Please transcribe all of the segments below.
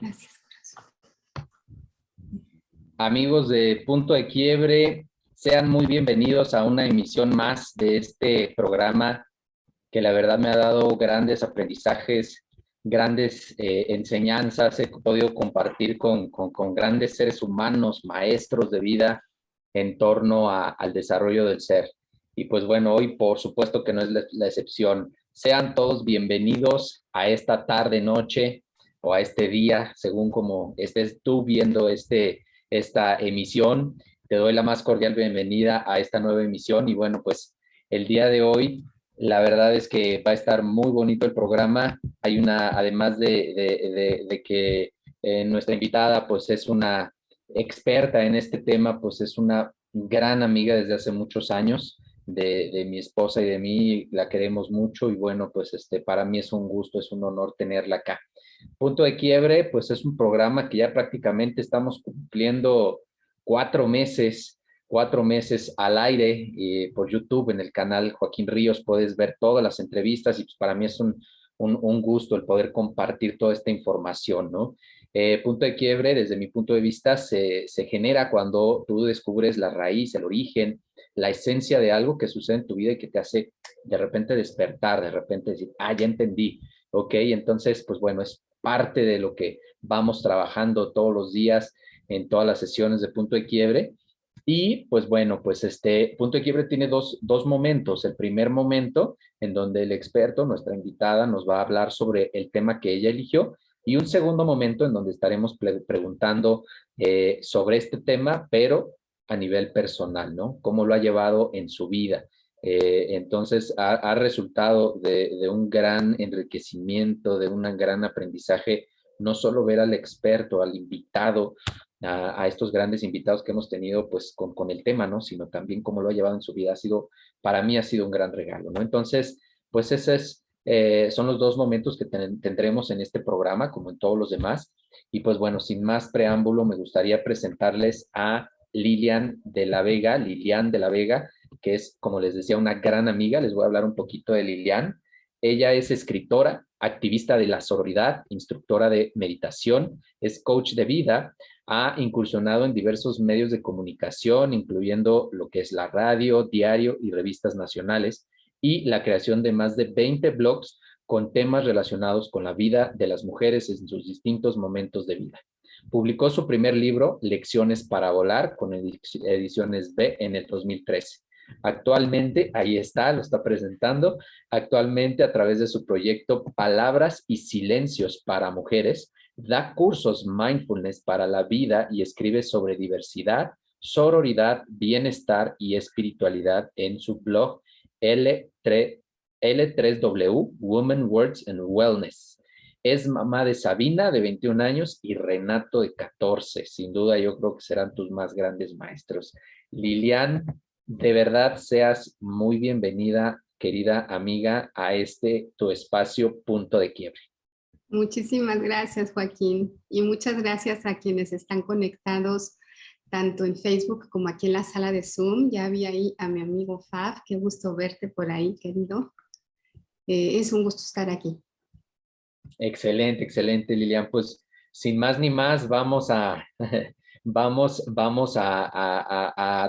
Gracias, corazón. Amigos de Punto de Quiebre, sean muy bienvenidos a una emisión más de este programa que la verdad me ha dado grandes aprendizajes, grandes enseñanzas. He podido compartir con grandes seres humanos, maestros de vida en torno al desarrollo del ser. Y pues bueno, hoy por supuesto que no es la excepción. Sean todos bienvenidos a esta tarde, noche o a este día, según como estés tú viendo esta emisión. Te doy la más cordial bienvenida a esta nueva emisión y bueno, pues el día de hoy la verdad es que va a estar muy bonito el programa. Hay además de que nuestra invitada pues es una experta en este tema, pues es una gran amiga desde hace muchos años de mi esposa y de mí, la queremos mucho y bueno, pues para mí es un gusto, es un honor tenerla acá. Punto de Quiebre, pues es un programa que ya prácticamente estamos cumpliendo 4 meses, 4 meses al aire por YouTube en el canal Joaquín Ríos. Puedes ver todas las entrevistas y pues para mí es un gusto el poder compartir toda esta información, ¿no? Punto de Quiebre, desde mi punto de vista, se genera cuando tú descubres la raíz, el origen, la esencia de algo que sucede en tu vida y que te hace de repente despertar, de repente decir, ya entendí, ¿ok? Entonces, pues bueno, es parte de lo que vamos trabajando todos los días en todas las sesiones de Punto de Quiebre. Y pues bueno, pues Punto de Quiebre tiene dos momentos. El primer momento en donde el experto, nuestra invitada, nos va a hablar sobre el tema que ella eligió, y un segundo momento en donde estaremos preguntando sobre este tema, pero a nivel personal, ¿no? ¿Cómo lo ha llevado en su vida? Entonces, ha resultado de un gran enriquecimiento, de un gran aprendizaje, no solo ver al experto, al invitado, a estos grandes invitados que hemos tenido pues con el tema, ¿no? Sino también cómo lo ha llevado en su vida. Para mí ha sido un gran regalo, ¿no? Entonces, pues son los dos momentos que tendremos en este programa, como en todos los demás. Y pues bueno, sin más preámbulo, me gustaría presentarles a Lilian de la Vega, que es, como les decía, una gran amiga. Les voy a hablar un poquito de Lilian. Ella es escritora, activista de la sororidad, instructora de meditación, es coach de vida, ha incursionado en diversos medios de comunicación, incluyendo lo que es la radio, diario y revistas nacionales, y la creación de más de 20 blogs con temas relacionados con la vida de las mujeres en sus distintos momentos de vida. Publicó su primer libro, Lecciones para Volar, con ediciones B en el 2013. Actualmente, ahí está, lo está presentando, actualmente a través de su proyecto Palabras y Silencios para Mujeres, da cursos mindfulness para la vida y escribe sobre diversidad, sororidad, bienestar y espiritualidad en su blog L3W, Women, Words and Wellness. Es mamá de Sabina, de 21 años, y Renato, de 14. Sin duda, yo creo que serán tus más grandes maestros. Lilian, de verdad, seas muy bienvenida, querida amiga, a tu espacio Punto de Quiebre. Muchísimas gracias, Joaquín, y muchas gracias a quienes están conectados tanto en Facebook como aquí en la sala de Zoom. Ya vi ahí a mi amigo Fab, qué gusto verte por ahí, querido. Es un gusto estar aquí. Excelente, excelente, Lilian. Pues sin más ni más, vamos a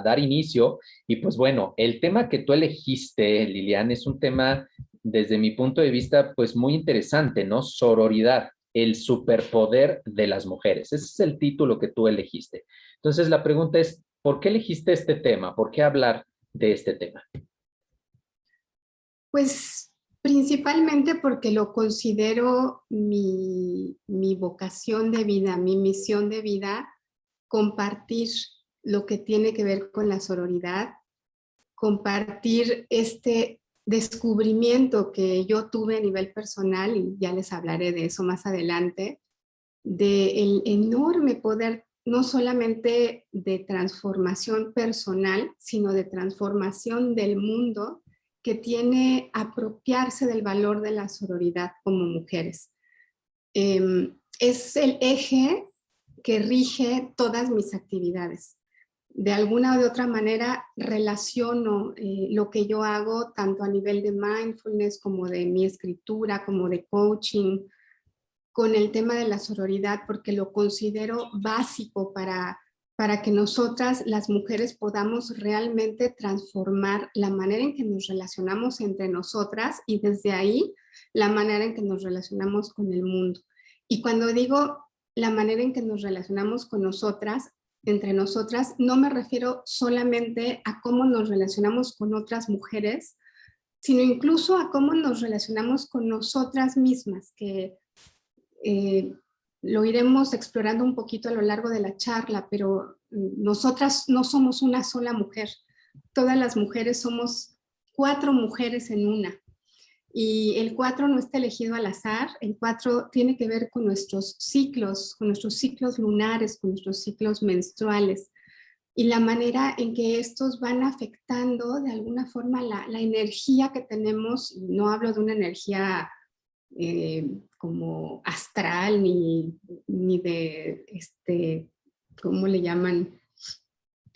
dar inicio. Y pues bueno, el tema que tú elegiste, Lilian, es un tema desde mi punto de vista pues muy interesante, ¿no? Sororidad, el superpoder de las mujeres. Ese es el título que tú elegiste. Entonces la pregunta es, ¿por qué elegiste este tema? ¿Por qué hablar de este tema? Pues principalmente porque lo considero mi vocación de vida, mi misión de vida, compartir lo que tiene que ver con la sororidad, compartir este descubrimiento que yo tuve a nivel personal, y ya les hablaré de eso más adelante, del enorme poder, no solamente de transformación personal, sino de transformación del mundo, que tiene apropiarse del valor de la sororidad como mujeres. Es el eje que rige todas mis actividades. De alguna o de otra manera relaciono lo que yo hago tanto a nivel de mindfulness como de mi escritura, como de coaching, con el tema de la sororidad porque lo considero básico para que nosotras, las mujeres, podamos realmente transformar la manera en que nos relacionamos entre nosotras y desde ahí la manera en que nos relacionamos con el mundo. Y cuando digo la manera en que nos relacionamos con nosotras, entre nosotras, no me refiero solamente a cómo nos relacionamos con otras mujeres, sino incluso a cómo nos relacionamos con nosotras mismas, que lo iremos explorando un poquito a lo largo de la charla, pero nosotras no somos una sola mujer. Todas las mujeres somos 4 mujeres en una. Y el 4 no está elegido al azar, el 4 tiene que ver con nuestros ciclos lunares, con nuestros ciclos menstruales y la manera en que estos van afectando de alguna forma la energía que tenemos. No hablo de una energía como astral ni de, ¿cómo le llaman?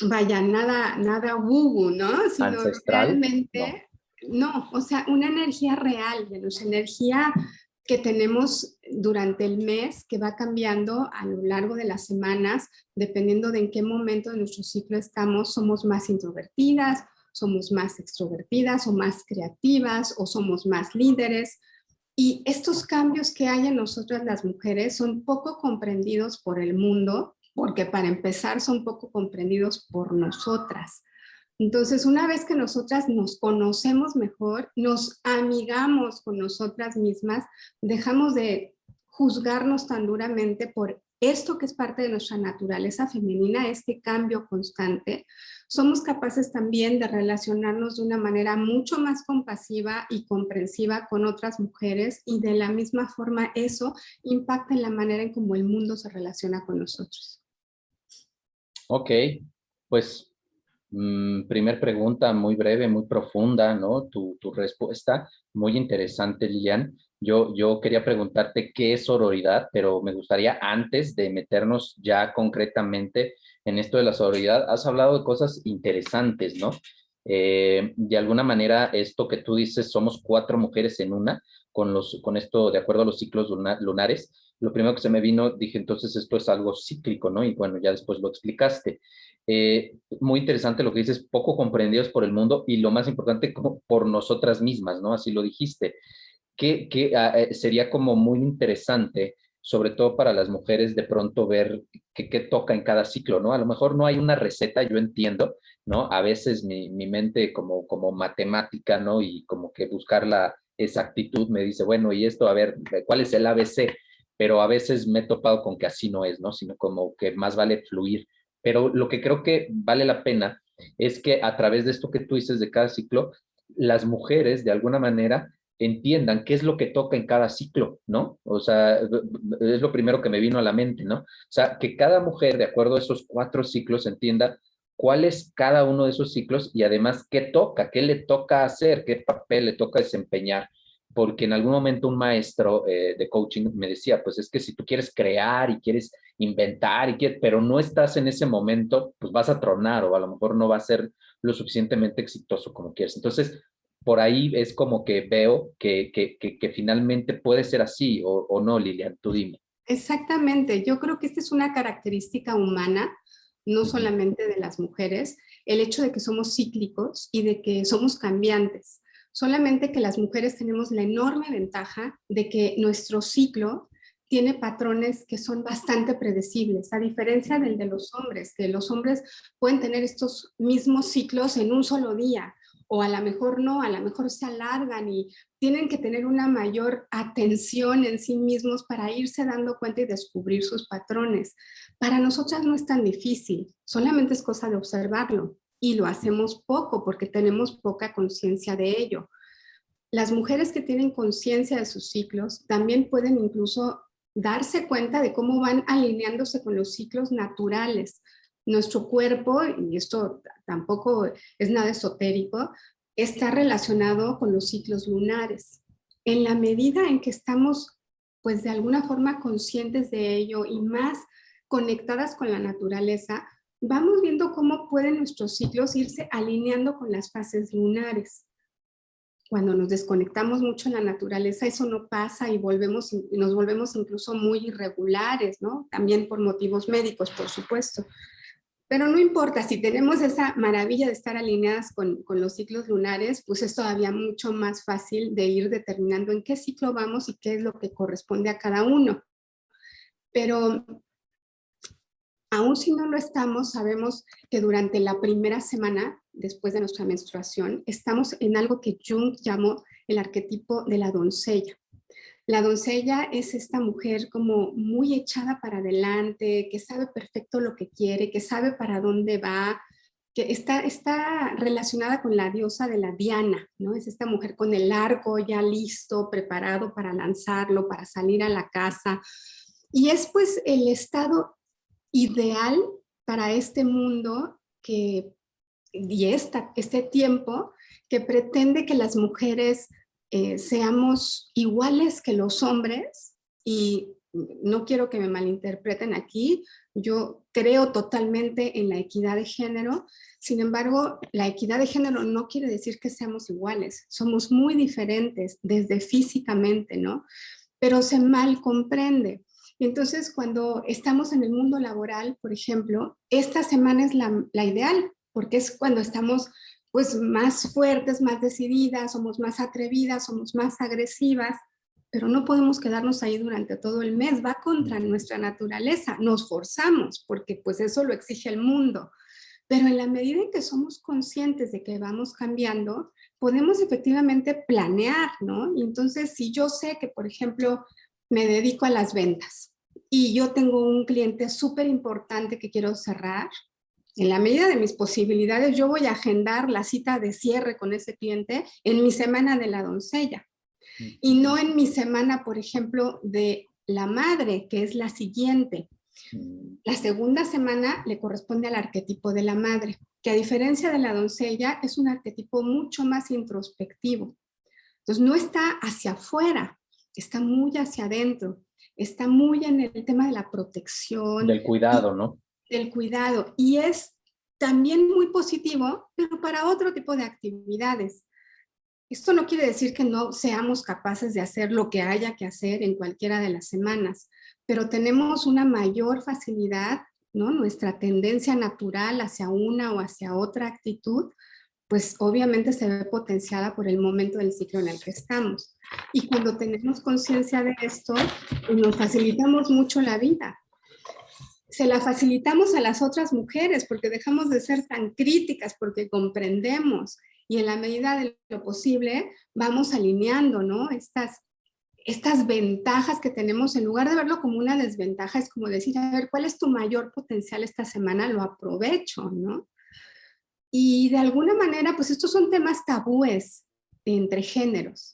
Vaya, nada woo, ¿no? Sino Ancestral, realmente, no, o sea, una energía real, de nuestra energía que tenemos durante el mes, que va cambiando a lo largo de las semanas, dependiendo de en qué momento de nuestro ciclo estamos. Somos más introvertidas, somos más extrovertidas o más creativas o somos más líderes. Y estos cambios que hay en nosotras las mujeres son poco comprendidos por el mundo, porque para empezar son poco comprendidos por nosotras. Entonces, una vez que nosotras nos conocemos mejor, nos amigamos con nosotras mismas, dejamos de juzgarnos tan duramente por esto que es parte de nuestra naturaleza femenina, este cambio constante, somos capaces también de relacionarnos de una manera mucho más compasiva y comprensiva con otras mujeres y de la misma forma eso impacta en la manera en cómo el mundo se relaciona con nosotros. Ok, pues primer pregunta muy breve, muy profunda, ¿no? Tu respuesta, muy interesante, Lilian. Yo quería preguntarte qué es sororidad, pero me gustaría antes de meternos ya concretamente en esto de la sororidad, has hablado de cosas interesantes, ¿no? De alguna manera, esto que tú dices, somos 4 mujeres en una, con esto, de acuerdo a los ciclos lunares, lo primero que se me vino, dije, entonces esto es algo cíclico, ¿no? Y bueno, ya después lo explicaste. Muy interesante lo que dices, poco comprendidos por el mundo y lo más importante, como por nosotras mismas, ¿no? Así lo dijiste. Que sería como muy interesante, sobre todo para las mujeres, de pronto ver qué toca en cada ciclo, ¿no? A lo mejor no hay una receta, yo entiendo, ¿no? A veces mi mente como matemática, ¿no? Y como que buscar la exactitud me dice, bueno, y esto, a ver, ¿cuál es el ABC? Pero a veces me he topado con que así no es, ¿no? Sino como que más vale fluir. Pero lo que creo que vale la pena es que a través de esto que tú dices de cada ciclo, las mujeres de alguna manera entiendan qué es lo que toca en cada ciclo, ¿no? O sea, es lo primero que me vino a la mente, ¿no? O sea, que cada mujer, de acuerdo a esos 4 ciclos, entienda cuál es cada uno de esos ciclos y además qué toca, qué le toca hacer, qué papel le toca desempeñar. Porque en algún momento un maestro de coaching me decía, pues es que si tú quieres crear y quieres inventar, pero no estás en ese momento, pues vas a tronar o a lo mejor no va a ser lo suficientemente exitoso como quieres. Entonces, por ahí es como que veo que finalmente puede ser así o no, Lilian, tú dime. Exactamente, yo creo que esta es una característica humana, no solamente de las mujeres, el hecho de que somos cíclicos y de que somos cambiantes. Solamente que las mujeres tenemos la enorme ventaja de que nuestro ciclo tiene patrones que son bastante predecibles, a diferencia del de los hombres, que los hombres pueden tener estos mismos ciclos en un solo día, o a lo mejor no, a lo mejor se alargan y tienen que tener una mayor atención en sí mismos para irse dando cuenta y descubrir sus patrones. Para nosotras no es tan difícil, solamente es cosa de observarlo y lo hacemos poco porque tenemos poca conciencia de ello. Las mujeres que tienen conciencia de sus ciclos también pueden incluso darse cuenta de cómo van alineándose con los ciclos naturales. Nuestro cuerpo, y esto tampoco es nada esotérico, está relacionado con los ciclos lunares. En la medida en que estamos, pues de alguna forma conscientes de ello y más conectadas con la naturaleza, vamos viendo cómo pueden nuestros ciclos irse alineando con las fases lunares. cuando nos desconectamos mucho en la naturaleza, eso no pasa y nos volvemos incluso muy irregulares, ¿no? También por motivos médicos, por supuesto. Pero no importa, si tenemos esa maravilla de estar alineadas con los ciclos lunares, pues es todavía mucho más fácil de ir determinando en qué ciclo vamos y qué es lo que corresponde a cada uno. Pero aún si no lo estamos, sabemos que durante la primera semana después de nuestra menstruación estamos en algo que Jung llamó el arquetipo de la doncella. La doncella es esta mujer como muy echada para adelante, que sabe perfecto lo que quiere, que sabe para dónde va, que está relacionada con la diosa de la Diana, ¿no? Es esta mujer con el arco ya listo, preparado para lanzarlo, para salir a la casa. Y es pues el estado ideal para este mundo este tiempo que pretende que las mujeres seamos iguales que los hombres, y no quiero que me malinterpreten aquí, yo creo totalmente en la equidad de género. Sin embargo, la equidad de género no quiere decir que seamos iguales, somos muy diferentes desde físicamente, ¿no? Pero se mal comprende. Y entonces, cuando estamos en el mundo laboral, por ejemplo, esta semana es la ideal, porque es cuando estamos pues más fuertes, más decididas, somos más atrevidas, somos más agresivas, pero no podemos quedarnos ahí durante todo el mes, va contra nuestra naturaleza, nos forzamos, porque pues eso lo exige el mundo. Pero en la medida en que somos conscientes de que vamos cambiando, podemos efectivamente planear, ¿no? Y entonces, si yo sé que, por ejemplo, me dedico a las ventas y yo tengo un cliente súper importante que quiero cerrar, en la medida de mis posibilidades, yo voy a agendar la cita de cierre con ese cliente en mi semana de la doncella y no en mi semana, por ejemplo, de la madre, que es la siguiente. La segunda semana le corresponde al arquetipo de la madre, que a diferencia de la doncella es un arquetipo mucho más introspectivo. Entonces no está hacia afuera, está muy hacia adentro, está muy en el tema de la protección. Del cuidado, ¿no? Del cuidado, y es también muy positivo, pero para otro tipo de actividades. Esto no quiere decir que no seamos capaces de hacer lo que haya que hacer en cualquiera de las semanas, pero tenemos una mayor facilidad, ¿no? Nuestra tendencia natural hacia una o hacia otra actitud, pues obviamente se ve potenciada por el momento del ciclo en el que estamos. Y cuando tenemos conciencia de esto, pues nos facilitamos mucho la vida. Se la facilitamos a las otras mujeres porque dejamos de ser tan críticas, porque comprendemos, y en la medida de lo posible vamos alineando, ¿no? Estas ventajas que tenemos, en lugar de verlo como una desventaja, es como decir, a ver, ¿cuál es tu mayor potencial esta semana? Lo aprovecho, ¿no? Y de alguna manera, pues estos son temas tabúes entre géneros.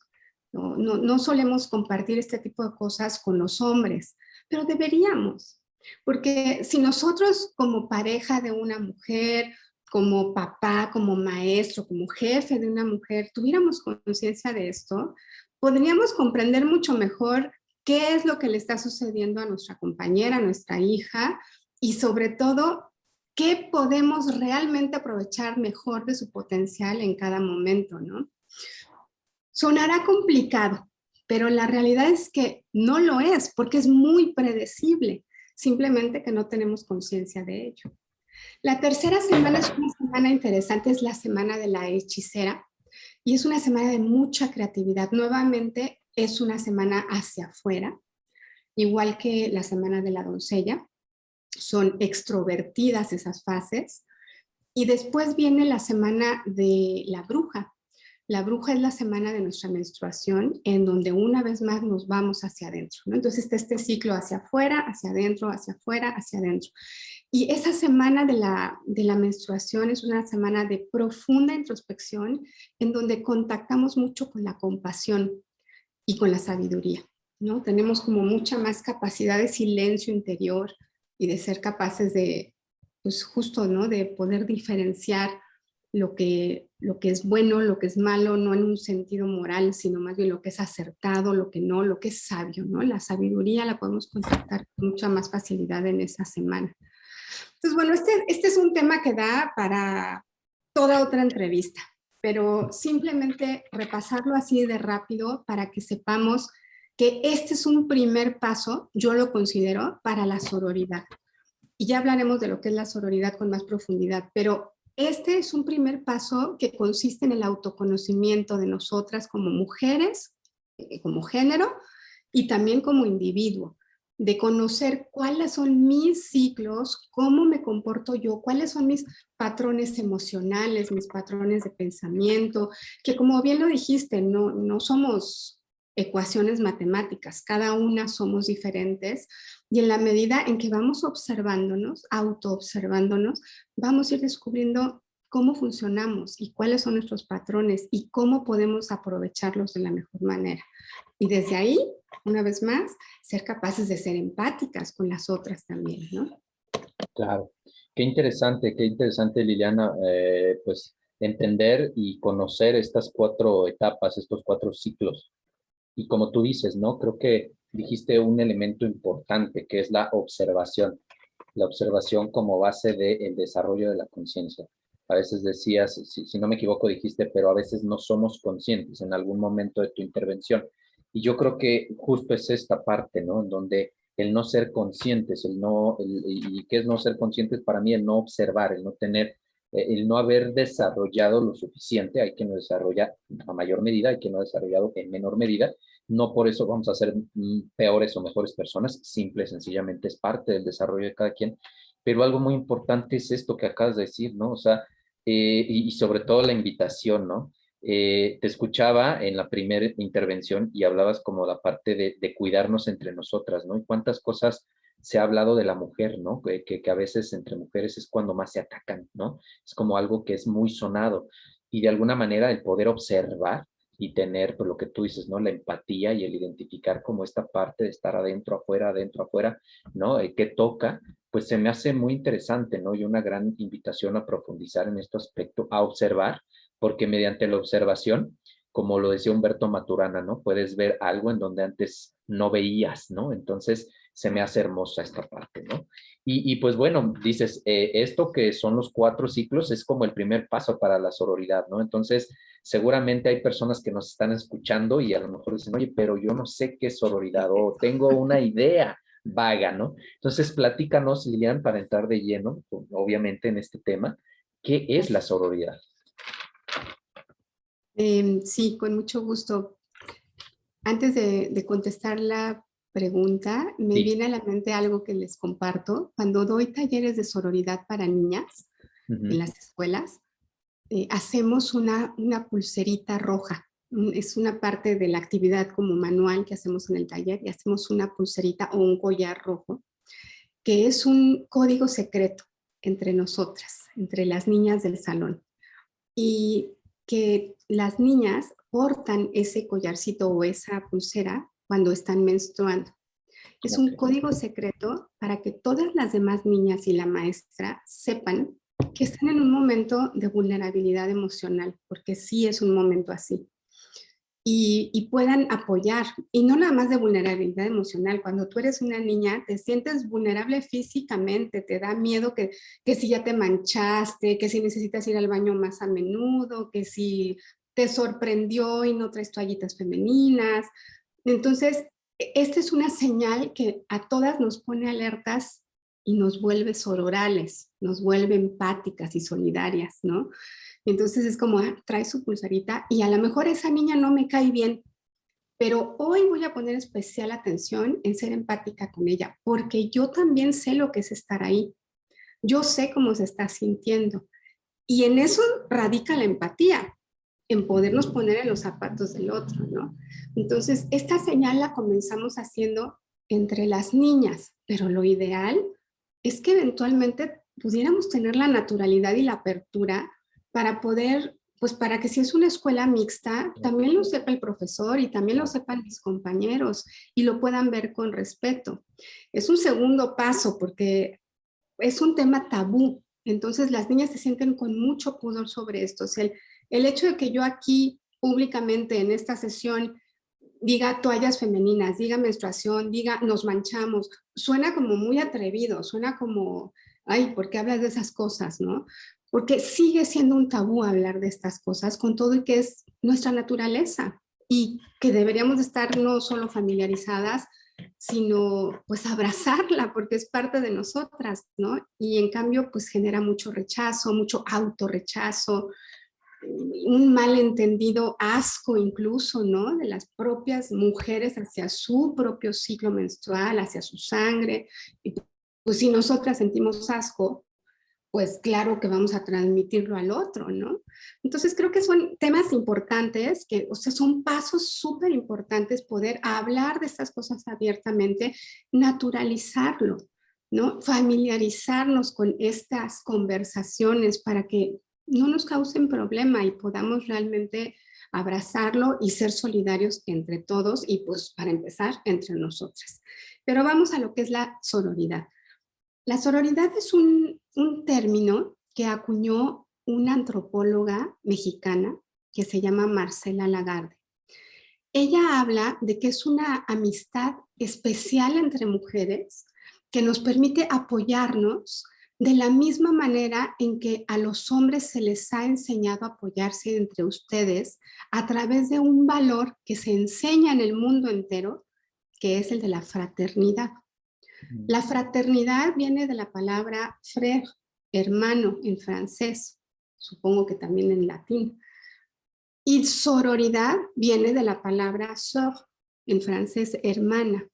No solemos compartir este tipo de cosas con los hombres, pero deberíamos. Porque si nosotros como pareja de una mujer, como papá, como maestro, como jefe de una mujer, tuviéramos conciencia de esto, podríamos comprender mucho mejor qué es lo que le está sucediendo a nuestra compañera, a nuestra hija, y sobre todo, qué podemos realmente aprovechar mejor de su potencial en cada momento, ¿no? Sonará complicado, pero la realidad es que no lo es, porque es muy predecible, simplemente que no tenemos conciencia de ello. La tercera semana es una semana interesante, es la semana de la hechicera, y es una semana de mucha creatividad. Nuevamente es una semana hacia afuera, igual que la semana de la doncella. Son extrovertidas esas fases. Y después viene la semana de la bruja. La bruja es la semana de nuestra menstruación, en donde una vez más nos vamos hacia adentro, ¿no? Entonces está este ciclo hacia afuera, hacia adentro, hacia afuera, hacia adentro. Y esa semana de la menstruación es una semana de profunda introspección, en donde contactamos mucho con la compasión y con la sabiduría, ¿no? Tenemos como mucha más capacidad de silencio interior y de ser capaces de, pues justo, ¿no? De poder diferenciar lo que es bueno, lo que es malo, no en un sentido moral, sino más bien lo que es acertado, lo que no, lo que es sabio, ¿no? La sabiduría la podemos contactar con mucha más facilidad en esa semana. Entonces, bueno, este es un tema que da para toda otra entrevista, pero simplemente repasarlo así de rápido para que sepamos que este es un primer paso, yo lo considero, para la sororidad. Y ya hablaremos de lo que es la sororidad con más profundidad, pero este es un primer paso que consiste en el autoconocimiento de nosotras como mujeres, como género, y también como individuo, de conocer cuáles son mis ciclos, cómo me comporto yo, cuáles son mis patrones emocionales, mis patrones de pensamiento, que como bien lo dijiste, no somos ecuaciones matemáticas, cada una somos diferentes, y en la medida en que vamos observándonos, autoobservándonos, vamos a ir descubriendo cómo funcionamos y cuáles son nuestros patrones y cómo podemos aprovecharlos de la mejor manera. Y desde ahí, una vez más, ser capaces de ser empáticas con las otras también, ¿no? Claro, qué interesante, Liliana, pues entender y conocer estas 4 etapas, estos 4 ciclos. Y como tú dices, ¿no? Creo que dijiste un elemento importante, que es la observación como base del desarrollo de la conciencia. A veces decías, si no me equivoco, dijiste, pero a veces no somos conscientes en algún momento de tu intervención. Y yo creo que justo es esta parte, ¿no? En donde el no ser conscientes, ¿y qué es no ser conscientes para mí? El no observar, el no tener, el no haber desarrollado lo suficiente, hay quien lo desarrolla a mayor medida, hay quien lo ha desarrollado en menor medida, no por eso vamos a ser peores o mejores personas, simple, sencillamente es parte del desarrollo de cada quien, pero algo muy importante es esto que acabas de decir, ¿no? O sea, y sobre todo la invitación, ¿no? Te escuchaba en la primera intervención y hablabas como la parte de cuidarnos entre nosotras, ¿no? Y cuántas cosas se ha hablado de la mujer, ¿no? Que a veces entre mujeres es cuando más se atacan, ¿no? Es como algo que es muy sonado y de alguna manera el poder observar y tener, pues lo que tú dices, ¿no? La empatía y el identificar como esta parte de estar adentro, afuera, ¿no? ¿Qué toca? Pues se me hace muy interesante, ¿no? Y una gran invitación a profundizar en este aspecto, a observar, porque mediante la observación, como lo decía Humberto Maturana, ¿no? Puedes ver algo en donde antes no veías, ¿no? Entonces, se me hace hermosa esta parte, ¿no? Y pues bueno, dices, esto que son los 4 ciclos es como el primer paso para la sororidad, ¿no? Entonces, seguramente hay personas que nos están escuchando y a lo mejor dicen, oye, pero yo no sé qué es sororidad o tengo una idea vaga, ¿no? Entonces, platícanos, Lilian, para entrar de lleno, obviamente, en este tema, ¿qué es la sororidad? Sí, con mucho gusto. Antes de contestar la pregunta, me Sí. viene a la mente algo que les comparto. Cuando doy talleres de sororidad para niñas en las escuelas, hacemos una pulserita roja. Es una parte de la actividad como manual que hacemos en el taller y hacemos una pulserita o un collar rojo, que es un código secreto entre nosotras, entre las niñas del salón. Y que las niñas portan ese collarcito o esa pulsera cuando están menstruando. Es un código secreto para que todas las demás niñas y la maestra sepan que están en un momento de vulnerabilidad emocional, porque sí es un momento así. Y puedan apoyar, y no nada más de vulnerabilidad emocional. Cuando tú eres una niña, te sientes vulnerable físicamente, te da miedo que si ya te manchaste, que si necesitas ir al baño más a menudo, que si te sorprendió y no traes toallitas femeninas. Entonces, esta es una señal que a todas nos pone alertas y nos vuelve sororales, nos vuelve empáticas y solidarias, ¿no? Entonces es como, trae su pulsarita y a lo mejor esa niña no me cae bien, pero hoy voy a poner especial atención en ser empática con ella, porque yo también sé lo que es estar ahí. Yo sé cómo se está sintiendo. Y en eso radica la empatía, en podernos poner en los zapatos del otro, ¿no? Entonces, esta señal la comenzamos haciendo entre las niñas, pero lo ideal es que eventualmente pudiéramos tener la naturalidad y la apertura para poder, pues para que si es una escuela mixta, también lo sepa el profesor y también lo sepan mis compañeros y lo puedan ver con respeto. Es un segundo paso porque es un tema tabú, entonces las niñas se sienten con mucho pudor sobre esto. O sea, el hecho de que yo aquí públicamente en esta sesión diga toallas femeninas, diga menstruación, diga nos manchamos, suena como muy atrevido, suena como, ay, ¿por qué hablas de esas cosas, no? porque sigue siendo un tabú hablar de estas cosas con todo y que es nuestra naturaleza y que deberíamos estar no solo familiarizadas, sino pues abrazarla porque es parte de nosotras, ¿no? Y en cambio pues genera mucho rechazo, mucho autorrechazo, un malentendido asco incluso, ¿no? De las propias mujeres hacia su propio ciclo menstrual, hacia su sangre. Y pues si nosotras sentimos asco, pues claro que vamos a transmitirlo al otro, ¿no? Entonces creo que son temas importantes, que, o sea, son pasos súper importantes poder hablar de estas cosas abiertamente, naturalizarlo, ¿no? Familiarizarnos con estas conversaciones para que no nos causen problema y podamos realmente abrazarlo y ser solidarios entre todos y pues para empezar entre nosotras. Pero vamos a lo que es la sororidad. La sororidad es un término que acuñó una antropóloga mexicana que se llama Marcela Lagarde. Ella habla de que es una amistad especial entre mujeres que nos permite apoyarnos de la misma manera en que a los hombres se les ha enseñado a apoyarse entre ustedes a través de un valor que se enseña en el mundo entero, que es el de la fraternidad. La fraternidad viene de la palabra frère, hermano en francés, supongo que también en latín. Y sororidad viene de la palabra sœur, en francés hermana.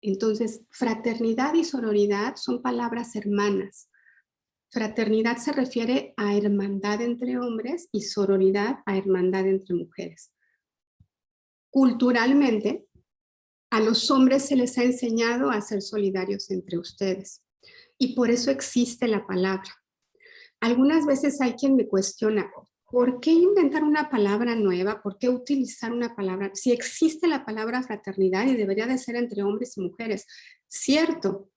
Entonces, fraternidad y sororidad son palabras hermanas. Fraternidad se refiere a hermandad entre hombres y sororidad a hermandad entre mujeres. Culturalmente, a los hombres se les ha enseñado a ser solidarios entre ustedes y por eso existe la palabra. Algunas veces hay quien me cuestiona, ¿por qué inventar una palabra nueva? ¿Por qué utilizar una palabra? Si existe la palabra fraternidad y debería de ser entre hombres y mujeres. Cierto,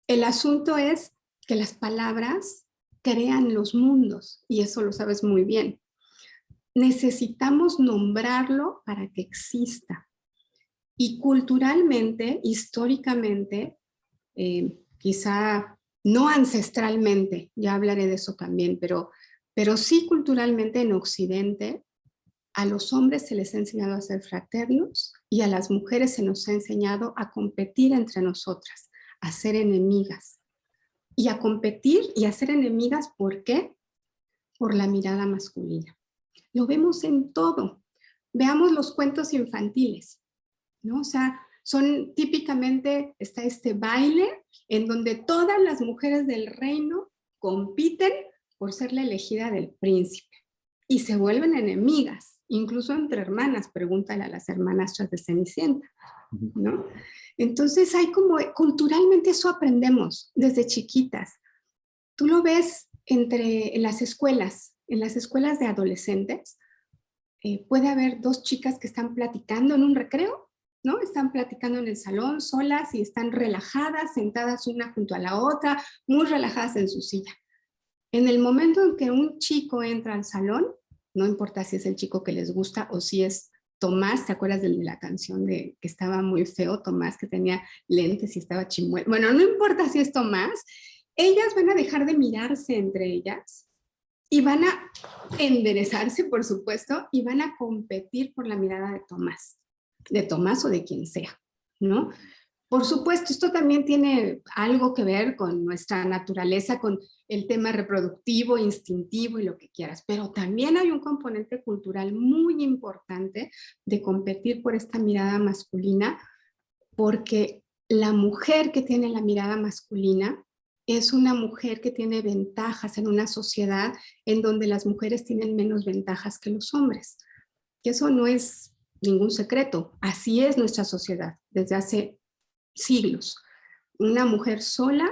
el asunto es que las palabras crean los mundos y eso lo sabes muy bien. Necesitamos nombrarlo para que exista. Y culturalmente, históricamente, quizá no ancestralmente, ya hablaré de eso también, pero sí culturalmente en Occidente, a los hombres se les ha enseñado a ser fraternos y a las mujeres se nos ha enseñado a competir entre nosotras, a ser enemigas. Y a competir y a ser enemigas, ¿por qué? Por la mirada masculina. Lo vemos en todo. Veamos los cuentos infantiles, ¿no? O sea, son típicamente, está este baile en donde todas las mujeres del reino compiten por ser la elegida del príncipe y se vuelven enemigas, incluso entre hermanas, pregúntale a las hermanastras de Cenicienta, ¿no? Entonces hay como, culturalmente eso aprendemos desde chiquitas. Tú lo ves en las escuelas de adolescentes, puede haber dos chicas que están platicando en un recreo, ¿no? Están platicando en el salón solas y están relajadas, sentadas una junto a la otra, muy relajadas en su silla. En el momento en que un chico entra al salón, no importa si es el chico que les gusta o si es Tomás, ¿te acuerdas de la canción de que estaba muy feo Tomás, que tenía lentes y estaba chimuelo? Bueno, no importa si es Tomás, ellas van a dejar de mirarse entre ellas y van a enderezarse, por supuesto, y van a competir por la mirada de Tomás o de quien sea, ¿no? Por supuesto, esto también tiene algo que ver con nuestra naturaleza, con el tema reproductivo, instintivo y lo que quieras, pero también hay un componente cultural muy importante de competir por esta mirada masculina, porque la mujer que tiene la mirada masculina es una mujer que tiene ventajas en una sociedad en donde las mujeres tienen menos ventajas que los hombres. Que eso no es ningún secreto, así es nuestra sociedad desde hace siglos. Una mujer sola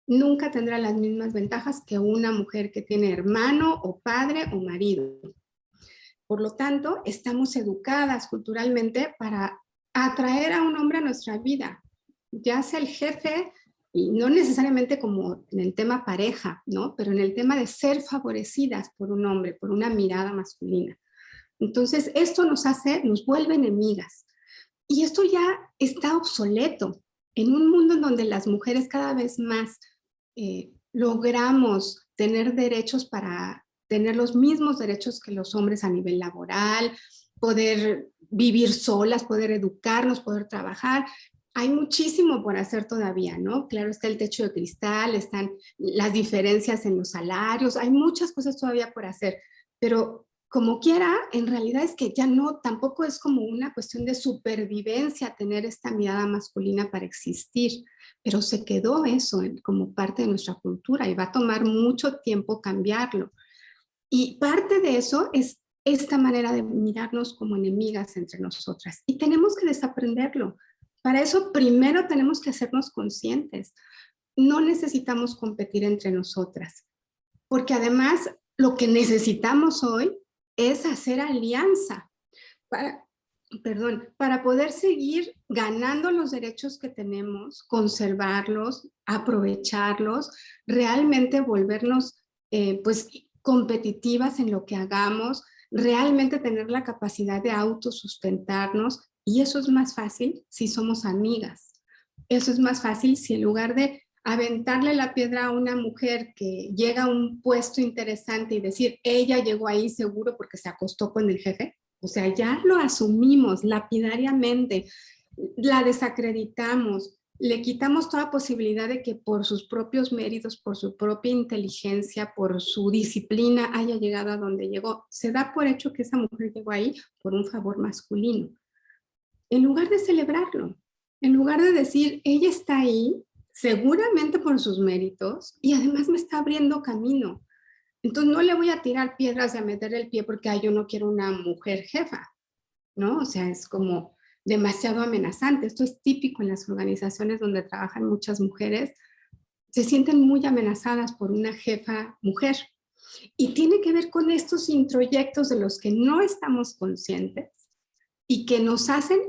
nunca tendrá las mismas ventajas que una mujer que tiene hermano o padre o marido. Por lo tanto, estamos educadas culturalmente para atraer a un hombre a nuestra vida, ya sea el jefe, y no necesariamente como en el tema pareja, ¿no? Pero en el tema de ser favorecidas por un hombre, por una mirada masculina. Entonces, esto nos vuelve enemigas. Y esto ya está obsoleto. En un mundo en donde las mujeres cada vez más logramos tener derechos para tener los mismos derechos que los hombres a nivel laboral, poder vivir solas, poder educarnos, poder trabajar. Hay muchísimo por hacer todavía, ¿no? Claro, está el techo de cristal, están las diferencias en los salarios, hay muchas cosas todavía por hacer, pero como quiera, en realidad es que ya no, tampoco es como una cuestión de supervivencia tener esta mirada masculina para existir, pero se quedó eso como parte de nuestra cultura y va a tomar mucho tiempo cambiarlo. Y parte de eso es esta manera de mirarnos como enemigas entre nosotras. Y tenemos que desaprenderlo. Para eso primero tenemos que hacernos conscientes. No necesitamos competir entre nosotras, porque además lo que necesitamos hoy es hacer alianza para, para poder seguir ganando los derechos que tenemos, conservarlos, aprovecharlos, realmente volvernos pues competitivas en lo que hagamos, realmente tener la capacidad de autosustentarnos, y eso es más fácil si somos amigas. Eso es más fácil si en lugar de aventarle la piedra a una mujer que llega a un puesto interesante y decir, ella llegó ahí seguro porque se acostó con el jefe, o sea, ya lo asumimos lapidariamente, la desacreditamos, le quitamos toda posibilidad de que por sus propios méritos, por su propia inteligencia, por su disciplina haya llegado a donde llegó. Se da por hecho que esa mujer llegó ahí por un favor masculino. En lugar de celebrarlo, en lugar de decir, ella está ahí seguramente por sus méritos y además me está abriendo camino. Entonces no le voy a tirar piedras y a meter el pie porque yo no quiero una mujer jefa, ¿no? O sea, es como demasiado amenazante. Esto es típico en las organizaciones donde trabajan muchas mujeres. Se sienten muy amenazadas por una jefa mujer. Y tiene que ver con estos introyectos de los que no estamos conscientes y que nos hacen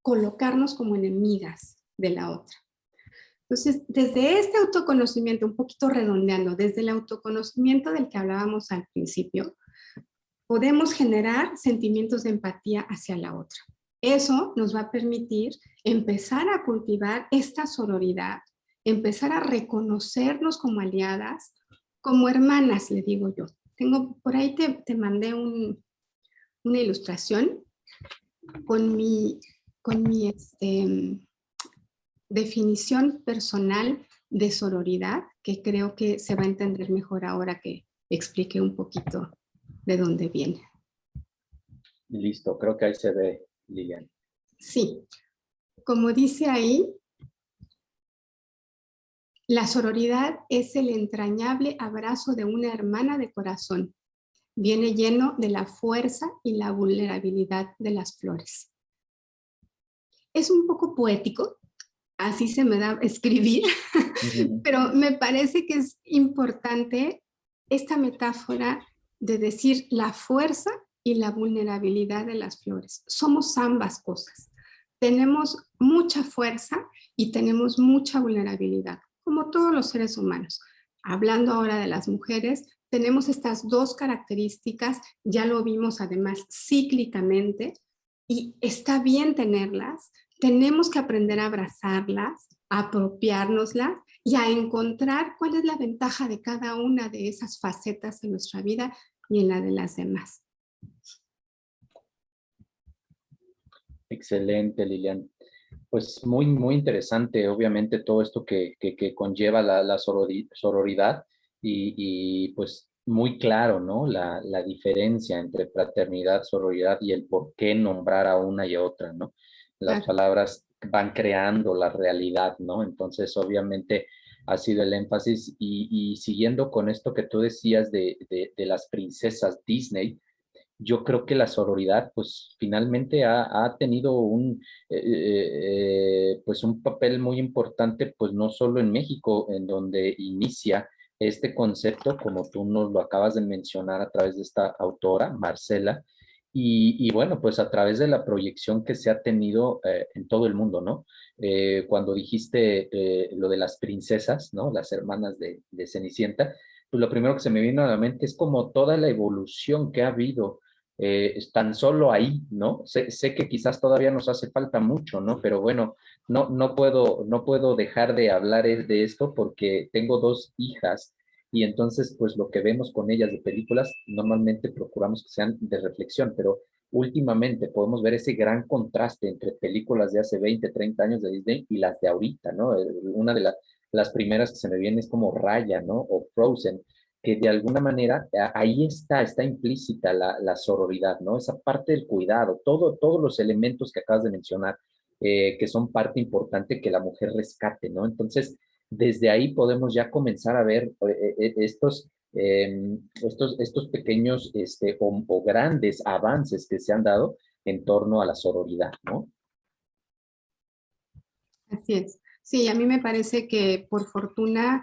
colocarnos como enemigas de la otra. Entonces, desde este autoconocimiento, un poquito redondeando, desde el autoconocimiento del que hablábamos al principio, podemos generar sentimientos de empatía hacia la otra. Eso nos va a permitir empezar a cultivar esta sororidad, empezar a reconocernos como aliadas, como hermanas, le digo yo. Tengo, por ahí te mandé una ilustración con mi definición personal de sororidad, que creo que se va a entender mejor ahora que expliqué un poquito de dónde viene. Listo, creo que ahí se ve, Lilian. Sí, como dice ahí, la sororidad es el entrañable abrazo de una hermana de corazón. Viene lleno de la fuerza y la vulnerabilidad de las flores. Es un poco poético, así se me da escribir, pero me parece que es importante esta metáfora de decir la fuerza y la vulnerabilidad de las flores. Somos ambas cosas. Tenemos mucha fuerza y tenemos mucha vulnerabilidad, como todos los seres humanos. Hablando ahora de las mujeres, tenemos estas dos características, ya lo vimos además cíclicamente, y está bien tenerlas. Tenemos que aprender a abrazarlas, a apropiárnoslas y a encontrar cuál es la ventaja de cada una de esas facetas en nuestra vida y en la de las demás. Excelente, Lilian. Pues muy, muy interesante, obviamente, todo esto que conlleva la sororidad y pues muy claro, ¿no? La diferencia entre fraternidad, sororidad y el por qué nombrar a una y a otra, ¿no? Las palabras van creando la realidad, ¿no? Entonces, obviamente, ha sido el énfasis y siguiendo con esto que tú decías de las princesas Disney, yo creo que la sororidad, pues finalmente ha tenido pues un papel muy importante, pues no solo en México, en donde inicia este concepto, como tú nos lo acabas de mencionar a través de esta autora, Marcela, y bueno, pues a través de la proyección que se ha tenido en todo el mundo, ¿no? Cuando dijiste lo de las princesas, ¿no? Las hermanas de Cenicienta, pues lo primero que se me vino a la mente es como toda la evolución que ha habido tan solo ahí, ¿no? Sé que quizás todavía nos hace falta mucho, ¿no? Pero bueno, no puedo dejar de hablar de esto porque tengo dos hijas y entonces pues lo que vemos con ellas de películas normalmente procuramos que sean de reflexión, pero últimamente podemos ver ese gran contraste entre películas de hace 20, 30 años de Disney y las de ahorita, ¿no? Una de las primeras que se me viene es como Raya, ¿no? O Frozen, que de alguna manera ahí está implícita la sororidad, ¿no? Esa parte del cuidado, todos los elementos que acabas de mencionar, que son parte importante que la mujer rescate, ¿no? Entonces, desde ahí podemos ya comenzar a ver estos pequeños o grandes avances que se han dado en torno a la sororidad, ¿no? Así es. Sí, a mí me parece que por fortuna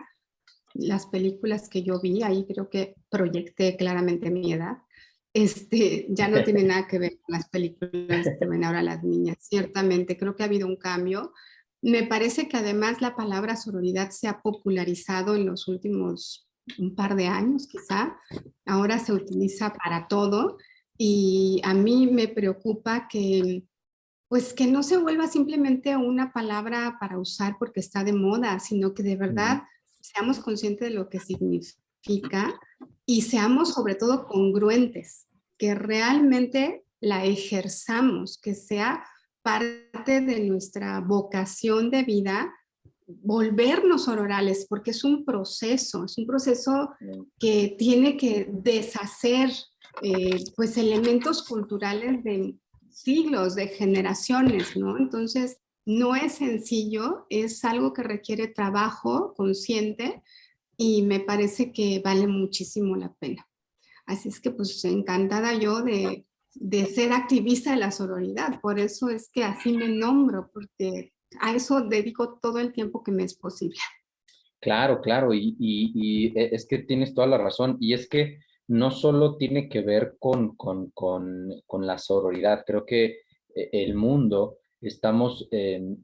las películas que yo vi, ahí creo que proyecté claramente mi edad, ya no tiene nada que ver con las películas que ven ahora las niñas. Ciertamente, creo que ha habido un cambio. Me parece que además la palabra sororidad se ha popularizado en los últimos un par de años, quizá. Ahora se utiliza para todo y a mí me preocupa que pues que no se vuelva simplemente una palabra para usar porque está de moda, sino que de verdad seamos conscientes de lo que significa y seamos sobre todo congruentes, que realmente la ejerzamos, que sea parte de nuestra vocación de vida, volvernos orales, porque es un proceso que tiene que deshacer pues elementos culturales de siglos, de generaciones, ¿no? Entonces, no es sencillo, es algo que requiere trabajo consciente y me parece que vale muchísimo la pena. Así es que pues encantada yo de ser activista de la sororidad, por eso es que así me nombro, porque a eso dedico todo el tiempo que me es posible. Claro, claro, y es que tienes toda la razón, y es que no solo tiene que ver con la sororidad, creo que el mundo estamos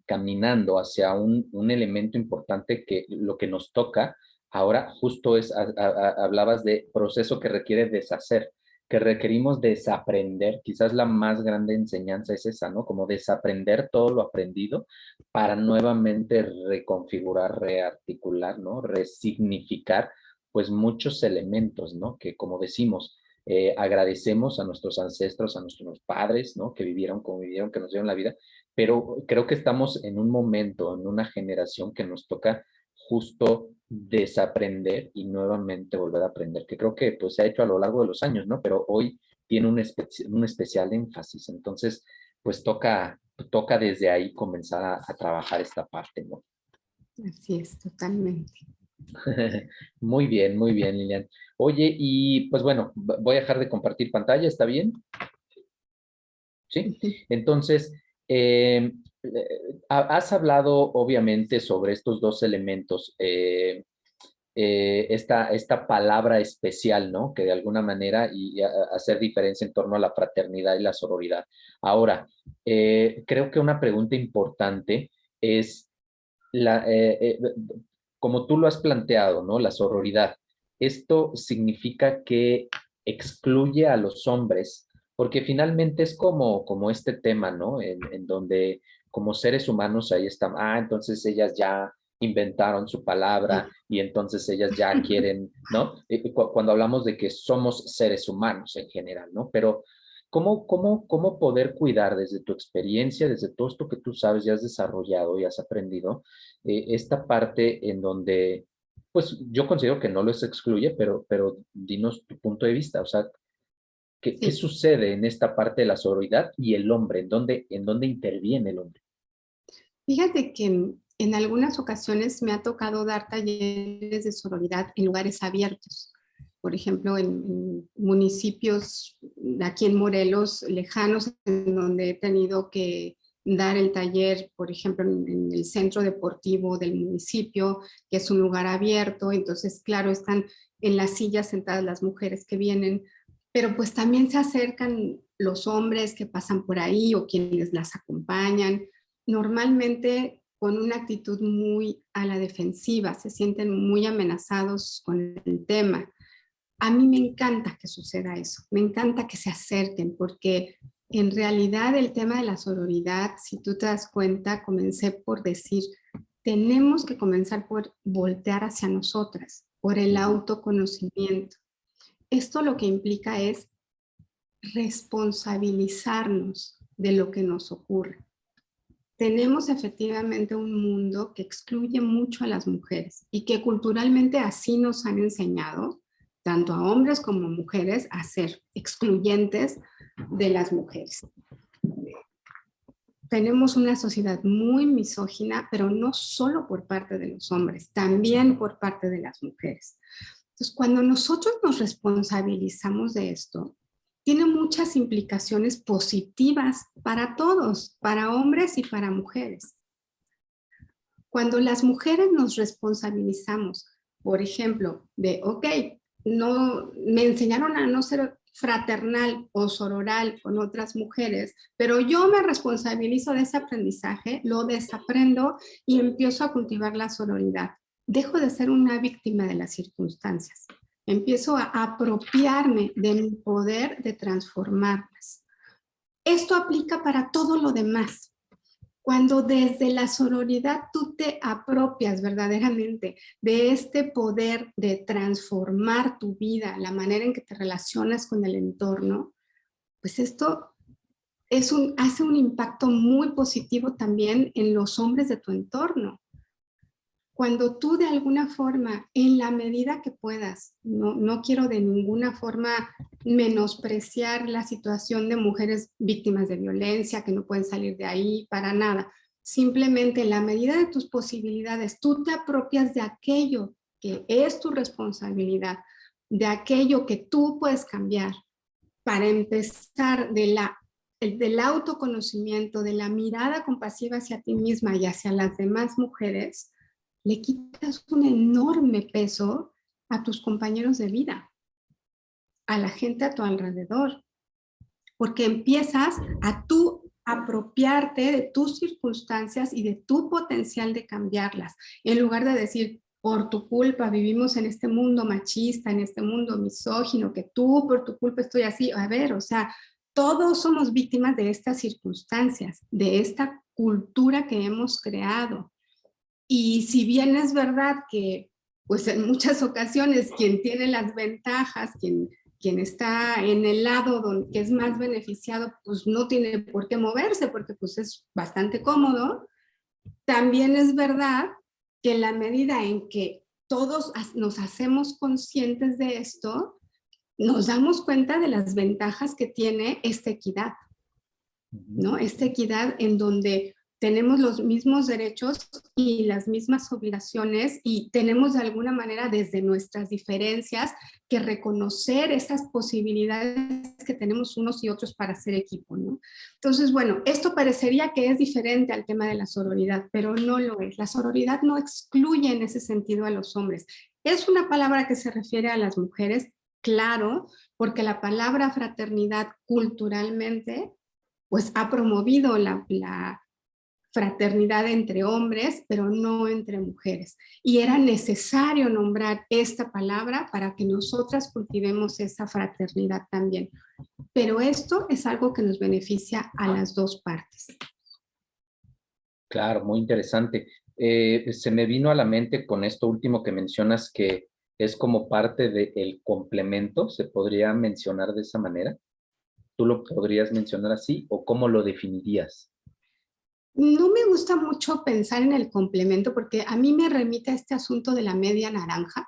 caminando hacia un elemento importante que lo que nos toca ahora justo es, hablabas de proceso que requiere deshacer, que requerimos desaprender, quizás la más grande enseñanza es esa, ¿no? Como desaprender todo lo aprendido para nuevamente reconfigurar, rearticular, ¿no? Resignificar, pues muchos elementos, ¿no? Que como decimos, agradecemos a nuestros ancestros, a nuestros padres, ¿no? Que vivieron como vivieron, que nos dieron la vida, pero creo que estamos en un momento, en una generación que nos toca justo desaprender y nuevamente volver a aprender, que creo que pues se ha hecho a lo largo de los años, ¿no? Pero hoy tiene un especial énfasis, entonces pues toca desde ahí comenzar a trabajar esta parte, ¿no? Así es, totalmente. Muy bien, Lilian. Oye, y pues bueno, voy a dejar de compartir pantalla, ¿está bien? Sí. Entonces, has hablado obviamente sobre estos dos elementos, esta palabra especial, ¿no? Que de alguna manera y hacer diferencia en torno a la fraternidad y la sororidad. Ahora, creo que una pregunta importante es la, como tú lo has planteado, ¿no? La sororidad. Esto significa que excluye a los hombres, porque finalmente es como este tema, ¿no? En donde como seres humanos ahí están, entonces ellas ya inventaron su palabra y entonces ellas ya quieren, ¿no? Cuando hablamos de que somos seres humanos en general, ¿no? Pero ¿cómo poder cuidar desde tu experiencia, desde todo esto que tú sabes y has desarrollado y has aprendido, esta parte en donde, pues yo considero que no los excluye, pero dinos tu punto de vista, o sea, ¿qué Sí. sucede en esta parte de la sororidad y el hombre? ¿En dónde interviene el hombre? Fíjate que en algunas ocasiones me ha tocado dar talleres de sororidad en lugares abiertos. Por ejemplo, en municipios de aquí en Morelos, lejanos, en donde he tenido que dar el taller, por ejemplo, en el centro deportivo del municipio, que es un lugar abierto. Entonces, claro, están en las sillas sentadas las mujeres que vienen, pero pues también se acercan los hombres que pasan por ahí o quienes las acompañan, normalmente con una actitud muy a la defensiva, se sienten muy amenazados con el tema. A mí me encanta que suceda eso, me encanta que se acerquen, porque en realidad el tema de la sororidad, si tú te das cuenta, comencé por decir, tenemos que comenzar por voltear hacia nosotras, por el autoconocimiento. Esto lo que implica es responsabilizarnos de lo que nos ocurre. Tenemos efectivamente un mundo que excluye mucho a las mujeres y que culturalmente así nos han enseñado, tanto a hombres como a mujeres, a ser excluyentes de las mujeres. Tenemos una sociedad muy misógina, pero no solo por parte de los hombres, también por parte de las mujeres. Entonces, cuando nosotros nos responsabilizamos de esto, tiene muchas implicaciones positivas para todos, para hombres y para mujeres. Cuando las mujeres nos responsabilizamos, por ejemplo, de, ok, no, me enseñaron a no ser fraternal o sororal con otras mujeres, pero yo me responsabilizo de ese aprendizaje, lo desaprendo y empiezo a cultivar la sororidad. Dejo de ser una víctima de las circunstancias. Empiezo a apropiarme de mi poder de transformarlas. Esto aplica para todo lo demás. Cuando desde la sororidad tú te apropias verdaderamente de este poder de transformar tu vida, la manera en que te relacionas con el entorno, pues esto hace un impacto muy positivo también en los hombres de tu entorno. Cuando tú de alguna forma, en la medida que puedas, no quiero de ninguna forma menospreciar la situación de mujeres víctimas de violencia, que no pueden salir de ahí, para nada. Simplemente en la medida de tus posibilidades, tú te apropias de aquello que es tu responsabilidad, de aquello que tú puedes cambiar, para empezar del autoconocimiento, de la mirada compasiva hacia ti misma y hacia las demás mujeres, le quitas un enorme peso a tus compañeros de vida, a la gente a tu alrededor, porque empiezas a tú apropiarte de tus circunstancias y de tu potencial de cambiarlas, en lugar de decir, por tu culpa vivimos en este mundo machista, en este mundo misógino, que tú por tu culpa estoy así. A ver, o sea, todos somos víctimas de estas circunstancias, de esta cultura que hemos creado. Y si bien es verdad que pues en muchas ocasiones quien tiene las ventajas, quien está en el lado que es más beneficiado, pues no tiene por qué moverse porque pues es bastante cómodo, también es verdad que en la medida en que todos nos hacemos conscientes de esto, nos damos cuenta de las ventajas que tiene esta equidad, ¿no? Esta equidad en donde tenemos los mismos derechos y las mismas obligaciones y tenemos de alguna manera desde nuestras diferencias que reconocer esas posibilidades que tenemos unos y otros para ser equipo, ¿no? Entonces, bueno, esto parecería que es diferente al tema de la sororidad, pero no lo es. La sororidad no excluye en ese sentido a los hombres. Es una palabra que se refiere a las mujeres, claro, porque la palabra fraternidad culturalmente pues ha promovido la fraternidad entre hombres, pero no entre mujeres. Y era necesario nombrar esta palabra para que nosotras cultivemos esa fraternidad también. Pero esto es algo que nos beneficia a las dos partes. Claro, muy interesante. Se me vino a la mente con esto último que mencionas, que es como parte del complemento, ¿se podría mencionar de esa manera? ¿Tú lo podrías mencionar así o cómo lo definirías? No me gusta mucho pensar en el complemento porque a mí me remite a este asunto de la media naranja,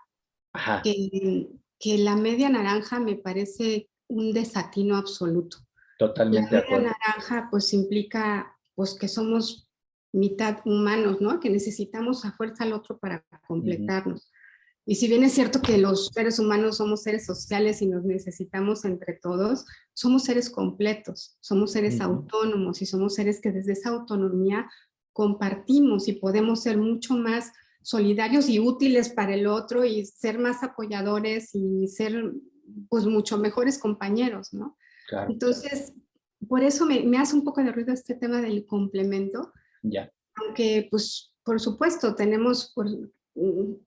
Ajá, que la media naranja me parece un desatino absoluto. La totalmente de media acuerdo. naranja pues implica pues que somos mitad humanos, ¿no? Que necesitamos a fuerza al otro para Ujú, completarnos. Y si bien es cierto que los seres humanos somos seres sociales y nos necesitamos entre todos, somos seres completos, somos seres ujú. autónomos y somos seres que desde esa autonomía compartimos y podemos ser mucho más solidarios y útiles para el otro y ser más apoyadores y ser pues mucho mejores compañeros, ¿no? Claro, Entonces, por eso me hace un poco de ruido este tema del complemento, ya. aunque pues por supuesto tenemos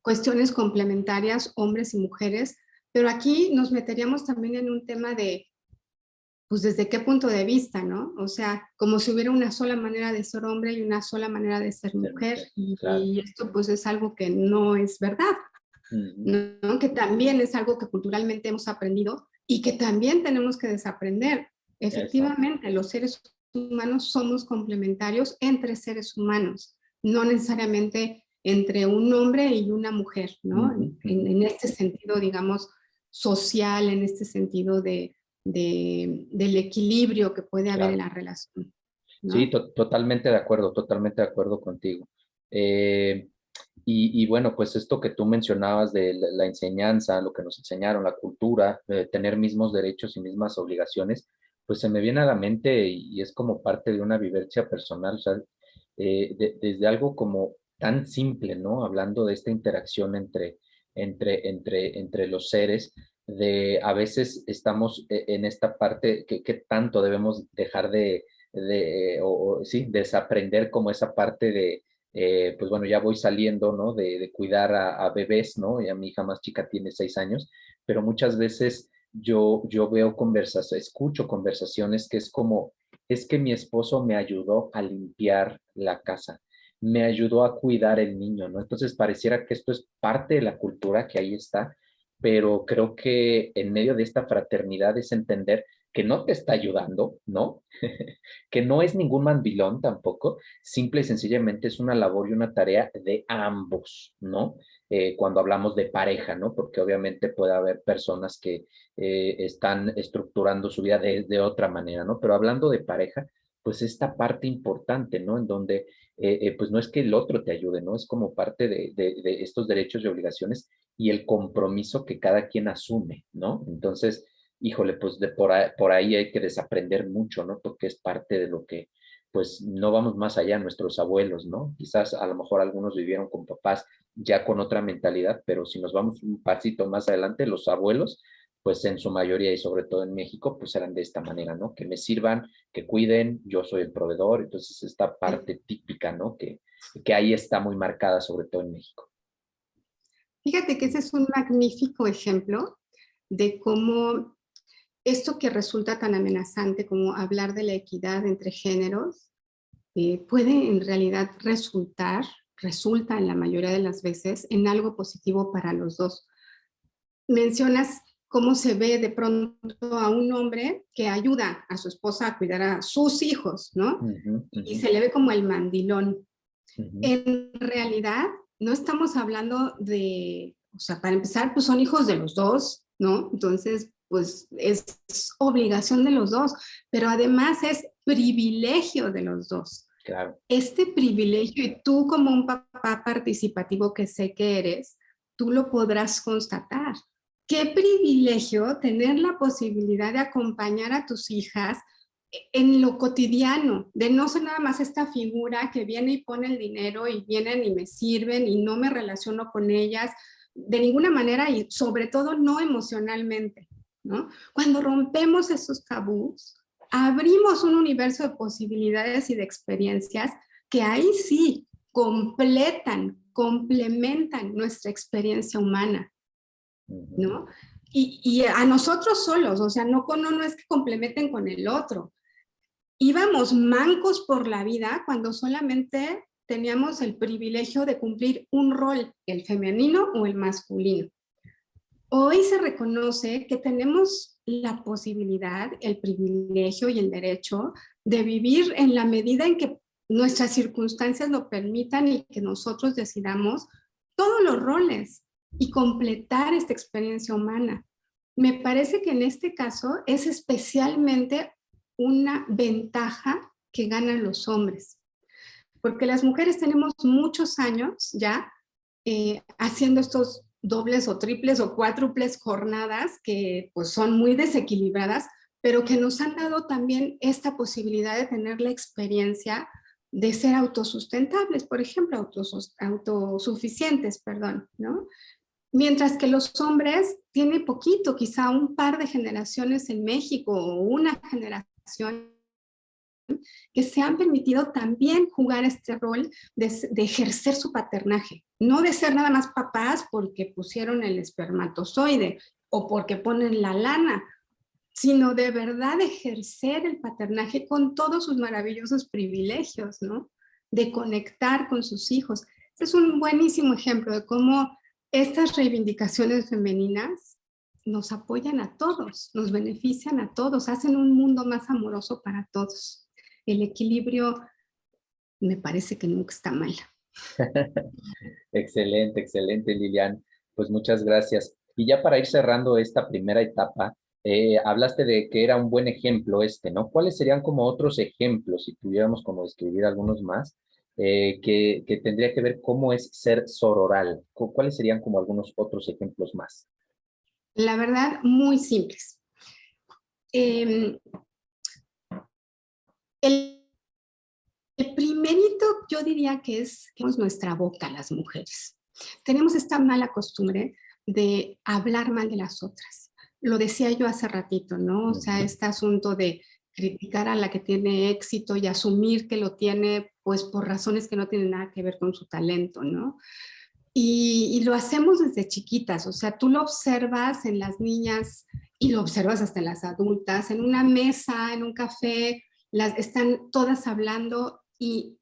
cuestiones complementarias, hombres y mujeres, pero aquí nos meteríamos también en un tema de, pues desde qué punto de vista, ¿no? O sea, como si hubiera una sola manera de ser hombre y una sola manera de ser Ser mujer, mujer, claro. y esto pues es algo que no es verdad. ¿no? Que también es algo que culturalmente hemos aprendido y que también tenemos que desaprender. Exacto. Efectivamente, los seres humanos somos complementarios entre seres humanos, no necesariamente entre un hombre y una mujer, ¿no? En este sentido, digamos, social, en este sentido del equilibrio que puede haber en Claro. la relación, Sí, ¿no? totalmente de acuerdo contigo. Eh, y bueno, pues esto que tú mencionabas de la enseñanza, lo que nos enseñaron, la cultura, tener mismos derechos y mismas obligaciones, pues se me viene a la mente y es como parte de una vivencia personal, o sea, desde algo como tan simple, ¿no? Hablando de esta interacción entre los seres, de a veces estamos en esta parte que tanto debemos dejar sí, desaprender como esa parte de pues bueno, ya voy saliendo, ¿no? De cuidar a bebés, ¿no? Ya mi hija más chica tiene 6 años, pero muchas veces yo veo escucho conversaciones que es como, es que mi esposo me ayudó a limpiar la casa, me ayudó a cuidar el niño, ¿no? Entonces pareciera que esto es parte de la cultura que ahí está, pero creo que en medio de esta fraternidad es entender que no te está ayudando, ¿no? Que no es ningún mandilón tampoco, simple y sencillamente es una labor y una tarea de ambos, ¿no? Cuando hablamos de pareja, ¿no? Porque obviamente puede haber personas que están estructurando su vida de otra manera, ¿no? Pero hablando de pareja, pues esta parte importante, ¿no? En donde, pues no es que el otro te ayude, ¿no? Es como parte de estos derechos y obligaciones y el compromiso que cada quien asume, ¿no? Entonces, híjole, pues por ahí hay que desaprender mucho, ¿no? Porque es parte de lo que, pues no vamos más allá, nuestros abuelos, ¿no? Quizás a lo mejor algunos vivieron con papás ya con otra mentalidad, pero si nos vamos un pasito más adelante, los abuelos, pues en su mayoría y sobre todo en México, pues eran de esta manera, ¿no? Que me sirvan, que cuiden, yo soy el proveedor, entonces esta parte típica, ¿no? Que ahí está muy marcada, sobre todo en México. Fíjate que ese es un magnífico ejemplo de cómo esto que resulta tan amenazante como hablar de la equidad entre géneros, puede en realidad resulta en la mayoría de las veces en algo positivo para los dos. Mencionas cómo se ve de pronto a un hombre que ayuda a su esposa a cuidar a sus hijos, ¿no? Ujú, Y ujú, se le ve como el mandilón. ujú, En realidad, no estamos hablando de, o sea, para empezar, pues son hijos de los dos, ¿no? Entonces, pues es obligación de los dos, pero además es privilegio de los dos. claro. Este privilegio, y tú como un papá participativo que sé que eres, tú lo podrás constatar. Qué privilegio tener la posibilidad de acompañar a tus hijas en lo cotidiano, de no ser nada más esta figura que viene y pone el dinero y vienen y me sirven y no me relaciono con ellas de ninguna manera y sobre todo no emocionalmente, ¿no? Cuando rompemos esos tabús, abrimos un universo de posibilidades y de experiencias que ahí sí complementan nuestra experiencia humana, Ujú, ¿no? Y a nosotros solos, o sea, no es que complementen con el otro. Íbamos mancos por la vida cuando solamente teníamos el privilegio de cumplir un rol, el femenino o el masculino. Hoy se reconoce que tenemos la posibilidad, el privilegio y el derecho de vivir en la medida en que nuestras circunstancias lo permitan y que nosotros decidamos todos los roles y completar esta experiencia humana. Me parece que en este caso es especialmente una ventaja que ganan los hombres, porque las mujeres tenemos muchos años ya haciendo estos dobles o triples o cuádruples jornadas que pues son muy desequilibradas, pero que nos han dado también esta posibilidad de tener la experiencia de ser autosustentables, por ejemplo, autosuficientes, perdón, ¿no? Mientras que los hombres tienen poquito, quizá un par de generaciones en México o una generación que se han permitido también jugar este rol de ejercer su paternaje, no de ser nada más papás porque pusieron el espermatozoide o porque ponen la lana, sino de verdad ejercer el paternaje con todos sus maravillosos privilegios, ¿no? De conectar con sus hijos. Este es un buenísimo ejemplo de cómo estas reivindicaciones femeninas nos apoyan a todos, nos benefician a todos, hacen un mundo más amoroso para todos. El equilibrio me parece que nunca está mal. Excelente, excelente, Lilian. Pues muchas gracias. Y ya para ir cerrando esta primera etapa, hablaste de que era un buen ejemplo este, ¿no? ¿Cuáles serían como otros ejemplos, si tuviéramos como describir algunos más, que tendría que ver cómo es ser sororal? ¿Cuáles serían como algunos otros ejemplos más? La verdad, muy simples. El El primerito yo diría que es nuestra boca, las mujeres. Tenemos esta mala costumbre de hablar mal de las otras. Lo decía yo hace ratito, ¿no? O sea, este asunto de criticar a la que tiene éxito y asumir que lo tiene pues por razones que no tienen nada que ver con su talento, ¿no? Y lo hacemos desde chiquitas, o sea, tú lo observas en las niñas y lo observas hasta en las adultas, en una mesa, en un café, están todas hablando y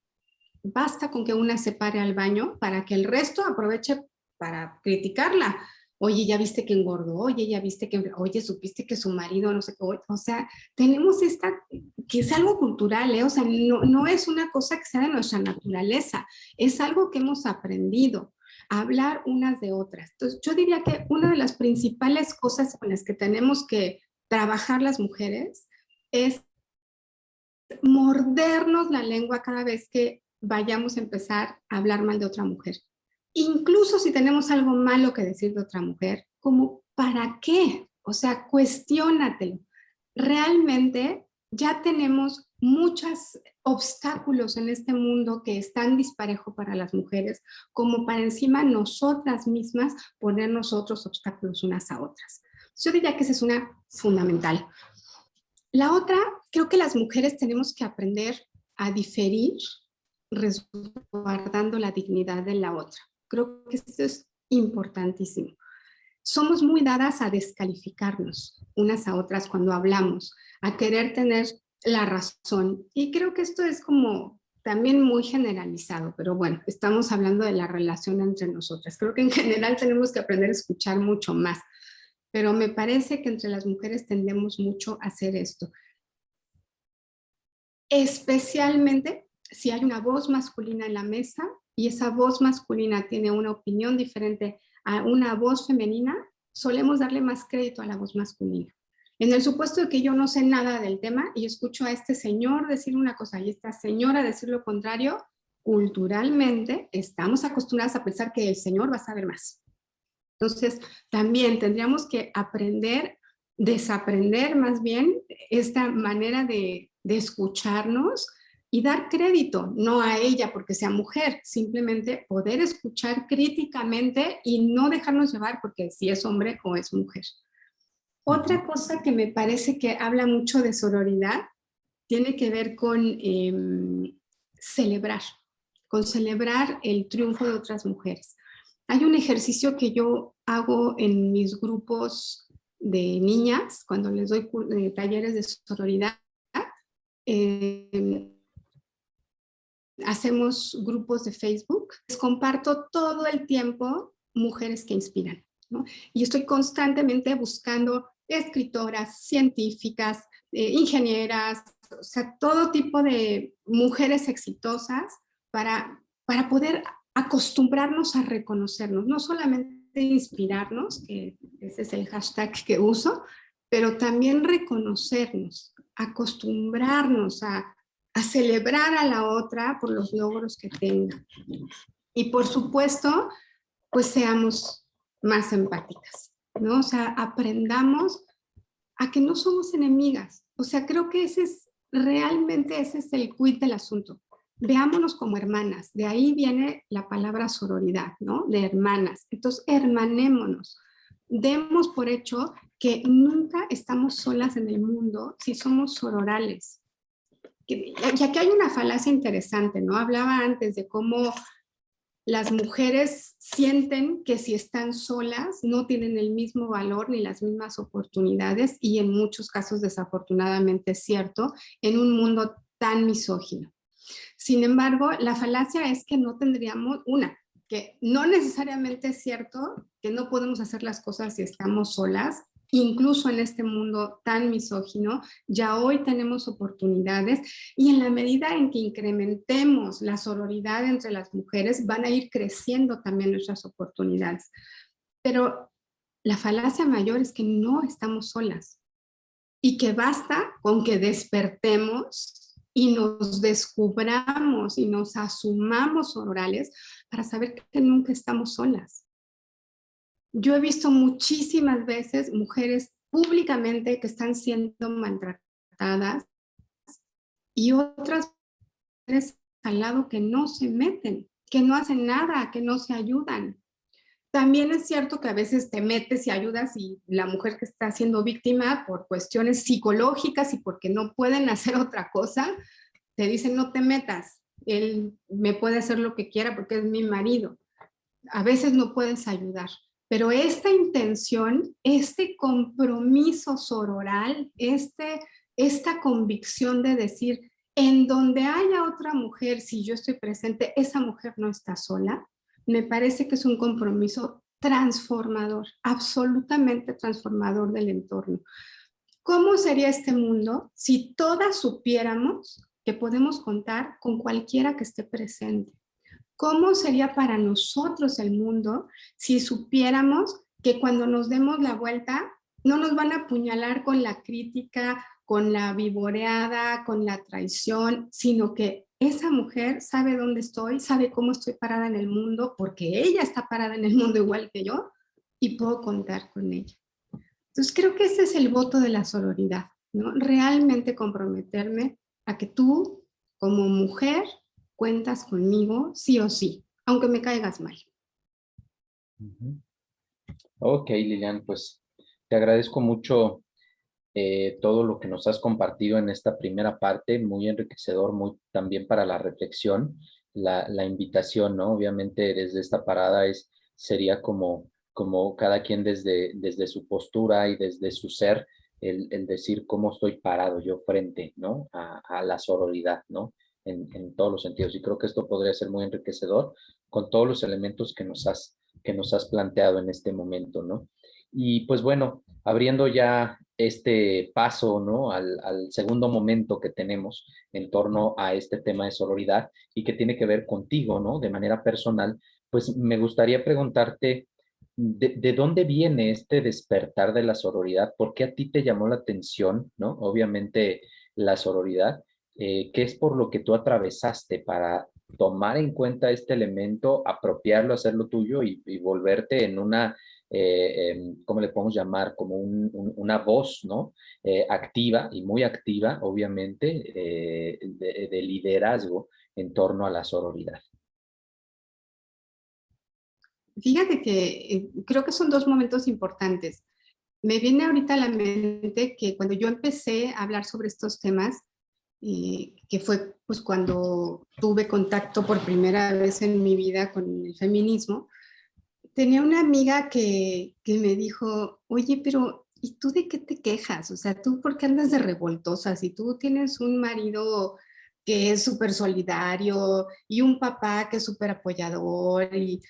basta con que una se pare al baño para que el resto aproveche para criticarla. Oye, ya viste que engordó, oye, ya viste que, oye, supiste que su marido, no sé qué, o sea, tenemos esta, que es algo cultural, ¿eh? O sea, no es una cosa que sea de nuestra naturaleza, es algo que hemos aprendido a hablar unas de otras. Entonces, yo diría que una de las principales cosas con las que tenemos que trabajar las mujeres es mordernos la lengua cada vez que vayamos a empezar a hablar mal de otra mujer. Incluso si tenemos algo malo que decir de otra mujer, como ¿para qué? O sea, cuestiónatelo. Realmente ya tenemos muchos obstáculos en este mundo que están disparejo para las mujeres, como para encima nosotras mismas ponernos otros obstáculos unas a otras. Yo diría que esa es una fundamental. La otra, creo que las mujeres tenemos que aprender a diferir resguardando la dignidad de la otra. Creo que esto es importantísimo. Somos muy dadas a descalificarnos unas a otras cuando hablamos, a querer tener la razón. Y creo que esto es como también muy generalizado, pero bueno, estamos hablando de la relación entre nosotras. Creo que en general tenemos que aprender a escuchar mucho más, pero me parece que entre las mujeres tendemos mucho a hacer esto. Especialmente si hay una voz masculina en la mesa y esa voz masculina tiene una opinión diferente a una voz femenina, solemos darle más crédito a la voz masculina. En el supuesto de que yo no sé nada del tema y escucho a este señor decir una cosa y esta señora decir lo contrario, culturalmente estamos acostumbradas a pensar que el señor va a saber más. Entonces, también tendríamos que aprender, desaprender más bien esta manera de escucharnos y dar crédito, no a ella porque sea mujer, simplemente poder escuchar críticamente y no dejarnos llevar porque si es hombre o es mujer. Otra cosa que me parece que habla mucho de sororidad tiene que ver celebrar, con celebrar el triunfo de otras mujeres. Hay un ejercicio que yo hago en mis grupos de niñas, cuando les doy talleres de sororidad. Hacemos grupos de Facebook. Les comparto todo el tiempo mujeres que inspiran, ¿no? Y estoy constantemente buscando escritoras, científicas, ingenieras, o sea, todo tipo de mujeres exitosas para poder acostumbrarnos a reconocernos, no solamente inspirarnos, que ese es el hashtag que uso, pero también reconocernos, acostumbrarnos a celebrar a la otra por los logros que tenga. Y por supuesto, pues seamos más empáticas, ¿no? O sea, aprendamos a que no somos enemigas. O sea, creo que realmente ese es el quid del asunto. Veámonos como hermanas. De ahí viene la palabra sororidad, ¿no? De hermanas. Entonces, hermanémonos. Demos por hecho que nunca estamos solas en el mundo si somos sororales. Ya que hay una falacia interesante, ¿no? Hablaba antes de cómo las mujeres sienten que si están solas no tienen el mismo valor ni las mismas oportunidades y en muchos casos desafortunadamente es cierto en un mundo tan misógino. Sin embargo, la falacia es que no tendríamos que no necesariamente es cierto que no podemos hacer las cosas si estamos solas, incluso en este mundo tan misógino, ya hoy tenemos oportunidades y en la medida en que incrementemos la sororidad entre las mujeres, van a ir creciendo también nuestras oportunidades. Pero la falacia mayor es que no estamos solas y que basta con que despertemos y nos descubramos y nos asumamos sororales para saber que nunca estamos solas. Yo he visto muchísimas veces mujeres públicamente que están siendo maltratadas y otras mujeres al lado que no se meten, que no hacen nada, que no se ayudan. También es cierto que a veces te metes y ayudas y la mujer que está siendo víctima por cuestiones psicológicas y porque no pueden hacer otra cosa, te dicen no te metas, él me puede hacer lo que quiera porque es mi marido. A veces no puedes ayudar, pero esta intención, este compromiso sororal, esta convicción de decir, en donde haya otra mujer, si yo estoy presente, esa mujer no está sola, me parece que es un compromiso transformador, absolutamente transformador del entorno. ¿Cómo sería este mundo si todas supiéramos que podemos contar con cualquiera que esté presente? ¿Cómo sería para nosotros el mundo si supiéramos que cuando nos demos la vuelta no nos van a apuñalar con la crítica, con la vivoreada, con la traición, sino que esa mujer sabe dónde estoy, sabe cómo estoy parada en el mundo, porque ella está parada en el mundo igual que yo y puedo contar con ella? Entonces creo que ese es el voto de la sororidad, ¿no? Realmente comprometerme a que tú, como mujer, cuentas conmigo sí o sí, aunque me caigas mal. Ok, Lilian, pues te agradezco mucho todo lo que nos has compartido en esta primera parte, muy enriquecedor, muy también para la reflexión, la invitación, ¿no? Obviamente desde esta parada sería como cada quien desde su postura y desde su ser, el decir cómo estoy parado yo frente, ¿no? A la sororidad, ¿no? En todos los sentidos. Y creo que esto podría ser muy enriquecedor con todos los elementos que nos has planteado en este momento, ¿no? Y pues bueno, abriendo ya este paso, ¿no? Al segundo momento que tenemos en torno a este tema de sororidad y que tiene que ver contigo, ¿no? De manera personal, pues me gustaría preguntarte, ¿de dónde viene este despertar de la sororidad? ¿Por qué a ti te llamó la atención, ¿no? Obviamente la sororidad, ¿qué es por lo que tú atravesaste para tomar en cuenta este elemento, apropiarlo, hacerlo tuyo y volverte en una ¿cómo le podemos llamar? Como una voz, ¿no? Activa y muy activa, obviamente, de liderazgo en torno a la sororidad. Fíjate que creo que son dos momentos importantes. Me viene ahorita a la mente que cuando yo empecé a hablar sobre estos temas, que fue pues cuando tuve contacto por primera vez en mi vida con el feminismo, tenía una amiga que me dijo, oye, pero ¿y tú de qué te quejas? O sea, ¿tú por qué andas de revoltosa? Si tú tienes un marido que es súper solidario y un papá que es súper apoyador y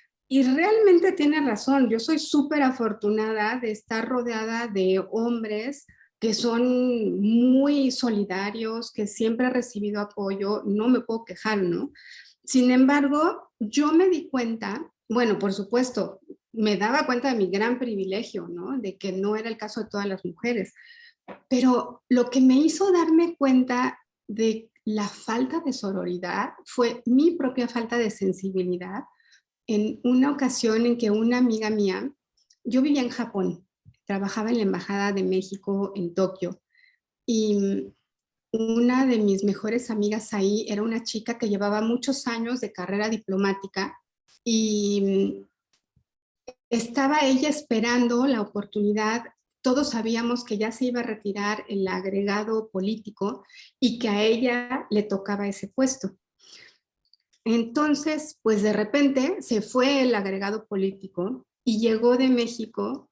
realmente tiene razón, yo soy súper afortunada de estar rodeada de hombres que son muy solidarios, que siempre he recibido apoyo, no me puedo quejar, ¿no? Sin embargo, yo me di cuenta, bueno, por supuesto, me daba cuenta de mi gran privilegio, ¿no? De que no era el caso de todas las mujeres, pero lo que me hizo darme cuenta de la falta de sororidad fue mi propia falta de sensibilidad en una ocasión en que una amiga mía, yo vivía en Japón, trabajaba en la Embajada de México en Tokio y una de mis mejores amigas ahí era una chica que llevaba muchos años de carrera diplomática y estaba ella esperando la oportunidad. Todos sabíamos que ya se iba a retirar el agregado político y que a ella le tocaba ese puesto. Entonces, pues de repente se fue el agregado político y llegó de México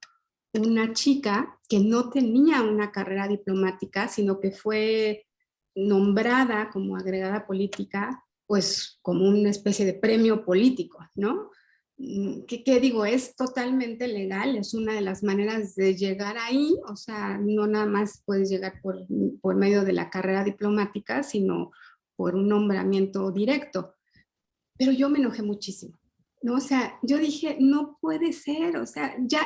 una chica que no tenía una carrera diplomática, sino que fue nombrada como agregada política, pues como una especie de premio político, ¿no? que digo, es totalmente legal, es una de las maneras de llegar ahí, o sea, no nada más puedes llegar por medio de la carrera diplomática, sino por un nombramiento directo. Pero yo me enojé muchísimo, ¿no? O sea, yo dije, no puede ser, o sea, ya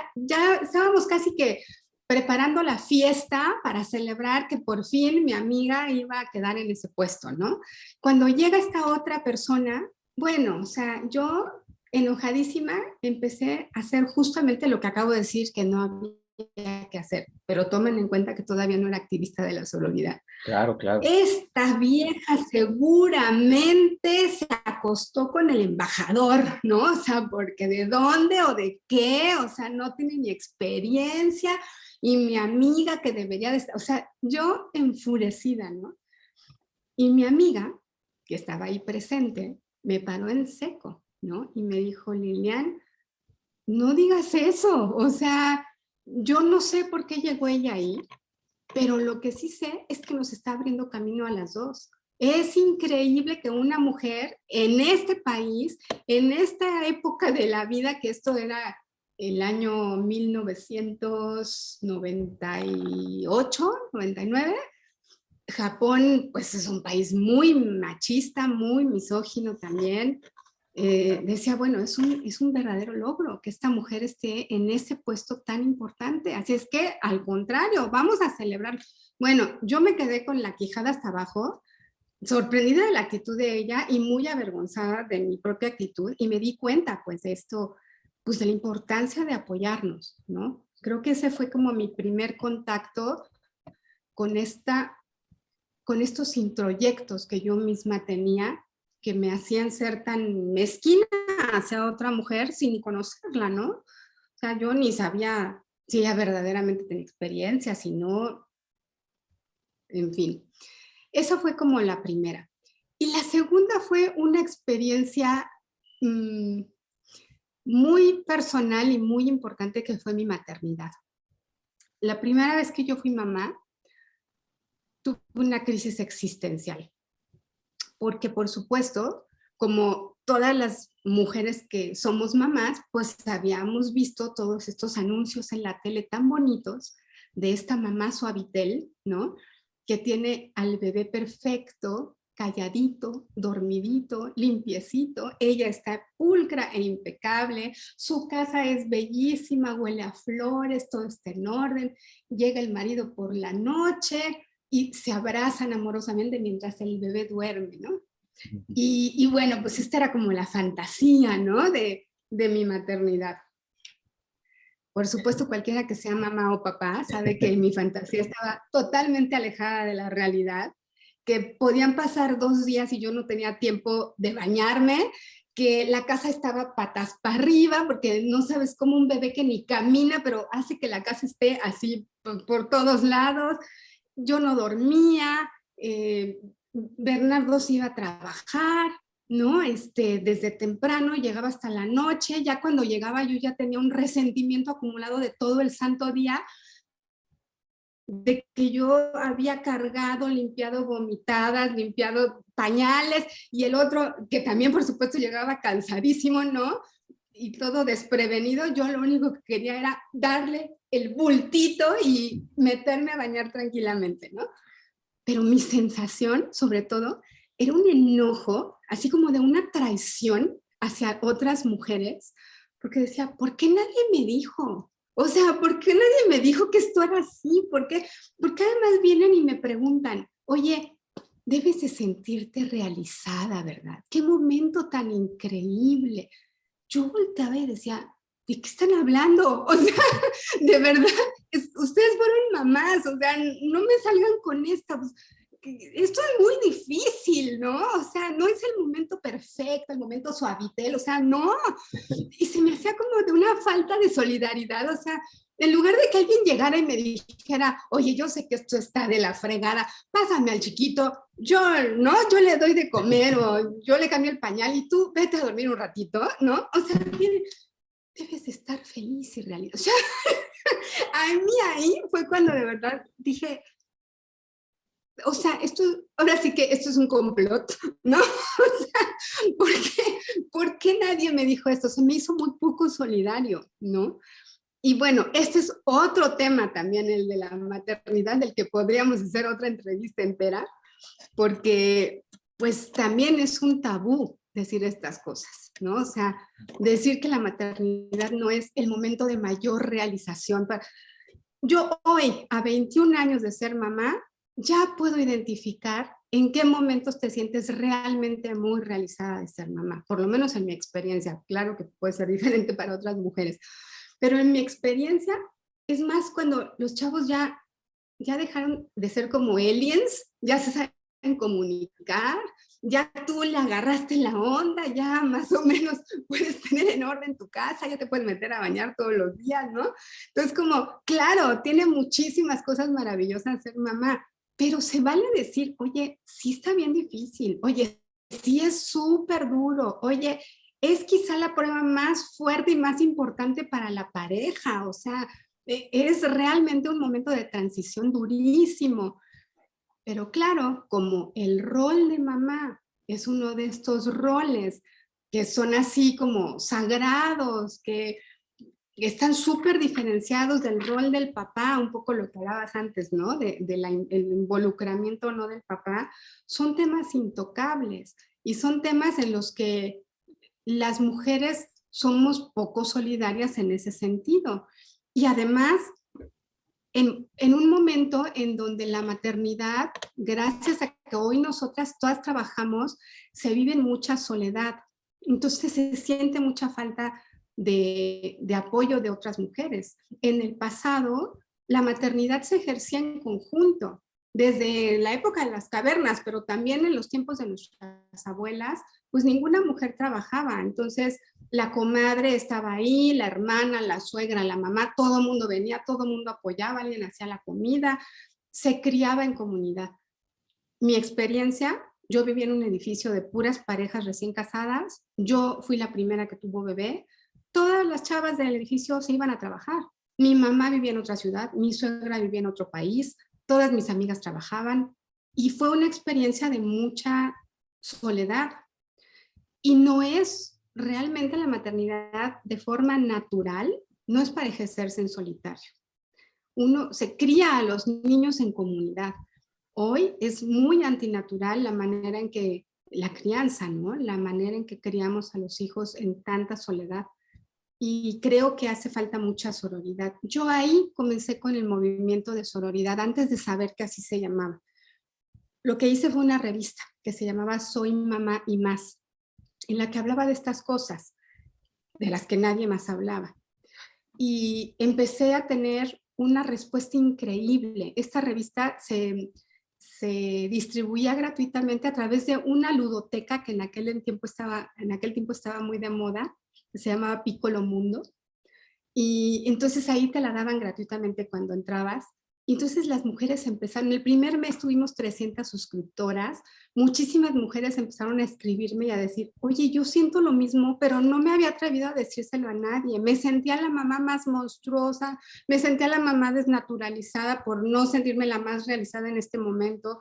estábamos casi que preparando la fiesta para celebrar que por fin mi amiga iba a quedar en ese puesto, ¿no? Cuando llega esta otra persona, bueno, o sea, yo enojadísima empecé a hacer justamente lo que acabo de decir que no había que hacer, pero tomen en cuenta que todavía no era activista de la sororidad. Claro, claro. Esta vieja seguramente se acostó con el embajador, ¿no? O sea, porque de dónde o de qué, o sea, no tiene ni experiencia, y mi amiga que debería de estar, o sea, yo enfurecida, ¿no? Y mi amiga, que estaba ahí presente, me paró en seco, ¿no? Y me dijo, Lilian, no digas eso, o sea, yo no sé por qué llegó ella ahí, pero lo que sí sé es que nos está abriendo camino a las dos. Es increíble que una mujer en este país, en esta época de la vida, que esto era el año 1998, 99, Japón pues es un país muy machista, muy misógino también. Decía, bueno, es un verdadero logro que esta mujer esté en ese puesto tan importante. Así es que, al contrario, vamos a celebrar. Bueno, yo me quedé con la quijada hasta abajo, sorprendida de la actitud de ella y muy avergonzada de mi propia actitud, y me di cuenta, pues, de esto, pues, de la importancia de apoyarnos, ¿no? Creo que ese fue como mi primer contacto con con estos introyectos que yo misma tenía, que me hacían ser tan mezquina hacia otra mujer sin conocerla, ¿no? O sea, yo ni sabía si ella verdaderamente tenía experiencia, si no, en fin. Esa fue como la primera. Y la segunda fue una experiencia mmm, muy personal y muy importante, que fue mi maternidad. La primera vez que yo fui mamá, tuve una crisis existencial, porque por supuesto, como todas las mujeres que somos mamás, pues habíamos visto todos estos anuncios en la tele tan bonitos de esta mamá Suavitel, ¿no? Que tiene al bebé perfecto, calladito, dormidito, limpiecito, ella está pulcra e impecable, su casa es bellísima, huele a flores, todo está en orden, llega el marido por la noche y se abrazan amorosamente mientras el bebé duerme, ¿no? Y bueno, pues esta era como la fantasía, ¿no? De mi maternidad. Por supuesto, cualquiera que sea mamá o papá sabe que mi fantasía estaba totalmente alejada de la realidad, que podían pasar 2 días y yo no tenía tiempo de bañarme, que la casa estaba patas para arriba, porque no sabes cómo un bebé que ni camina, pero hace que la casa esté así por todos lados. Yo no dormía, Bernardo se iba a trabajar, ¿no? Desde temprano llegaba hasta la noche, ya cuando llegaba yo ya tenía un resentimiento acumulado de todo el santo día, de que yo había cargado, limpiado vomitadas, limpiado pañales, y el otro que también por supuesto llegaba cansadísimo, ¿no? Y todo desprevenido, yo lo único que quería era darle el bultito y meterme a bañar tranquilamente, ¿no? Pero mi sensación, sobre todo, era un enojo, así como de una traición hacia otras mujeres, porque decía, ¿por qué nadie me dijo? O sea, ¿por qué nadie me dijo que esto era así? ¿Por qué además vienen y me preguntan, oye, debes de sentirte realizada, ¿verdad? Qué momento tan increíble. Yo volteaba y decía, ¿de qué están hablando? O sea, de verdad, ustedes fueron mamás, o sea, no me salgan con esta. Pues, esto es muy difícil, ¿no? O sea, no es el momento perfecto, el momento suavitel, o sea, no. Y se me hacía como de una falta de solidaridad, o sea, en lugar de que alguien llegara y me dijera, oye, yo sé que esto está de la fregada, pásame al chiquito, yo, ¿no? Yo le doy de comer o yo le cambio el pañal y tú vete a dormir un ratito, ¿no? O sea, debes de estar feliz y realizada. O sea, a mí ahí fue cuando de verdad dije, o sea, esto, ahora sí que esto es un complot, ¿no? O sea, ¿por qué nadie me dijo esto? Se me hizo muy poco solidario, ¿no? Y bueno, este es otro tema también, el de la maternidad, del que podríamos hacer otra entrevista entera, porque pues también es un tabú decir estas cosas, ¿no? O sea, decir que la maternidad no es el momento de mayor realización. Yo hoy, a 21 años de ser mamá, ya puedo identificar en qué momentos te sientes realmente muy realizada de ser mamá, por lo menos en mi experiencia. Claro que puede ser diferente para otras mujeres, pero en mi experiencia es más cuando los chavos ya dejaron de ser como aliens, ya se saben comunicar, ya tú le agarraste la onda, ya más o menos puedes tener en orden tu casa, ya te puedes meter a bañar todos los días, ¿no? Entonces como, claro, tiene muchísimas cosas maravillosas ser mamá, pero se vale decir, oye, sí está bien difícil, oye, sí es súper duro, oye, es quizá la prueba más fuerte y más importante para la pareja, o sea, es realmente un momento de transición durísimo. Pero claro, como el rol de mamá es uno de estos roles que son así como sagrados, que están súper diferenciados del rol del papá, un poco lo que hablabas antes, ¿no? El involucramiento no del papá, son temas intocables y son temas en los que las mujeres somos poco solidarias en ese sentido. Y además, en un momento en donde la maternidad, gracias a que hoy nosotras todas trabajamos, se vive en mucha soledad. Entonces se siente mucha falta de apoyo de otras mujeres. En el pasado, la maternidad se ejercía en conjunto, desde la época de las cavernas, pero también en los tiempos de nuestras abuelas, pues ninguna mujer trabajaba. Entonces, la comadre estaba ahí, la hermana, la suegra, la mamá, todo el mundo venía, todo el mundo apoyaba, alguien hacía la comida, se criaba en comunidad. Mi experiencia, yo vivía en un edificio de puras parejas recién casadas, yo fui la primera que tuvo bebé, todas las chavas del edificio se iban a trabajar. Mi mamá vivía en otra ciudad, mi suegra vivía en otro país, todas mis amigas trabajaban y fue una experiencia de mucha soledad. Y no es realmente la maternidad de forma natural, no es para ejercerse en solitario. Uno se cría a los niños en comunidad. Hoy es muy antinatural la manera en que la crianza, ¿no? La manera en que criamos a los hijos en tanta soledad. Y creo que hace falta mucha sororidad. Yo ahí comencé con el movimiento de sororidad antes de saber que así se llamaba. Lo que hice fue una revista que se llamaba Soy Mamá y Más, en la que hablaba de estas cosas, de las que nadie más hablaba. Y empecé a tener una respuesta increíble. Esta revista se distribuía gratuitamente a través de una ludoteca que en aquel tiempo estaba muy de moda, que se llamaba Piccolo Mundo. Y entonces ahí te la daban gratuitamente cuando entrabas. Y entonces las mujeres empezaron, el primer mes tuvimos 300 suscriptoras, muchísimas mujeres empezaron a escribirme y a decir, oye, yo siento lo mismo, pero no me había atrevido a decírselo a nadie. Me sentía la mamá más monstruosa, me sentía la mamá desnaturalizada por no sentirme la más realizada en este momento.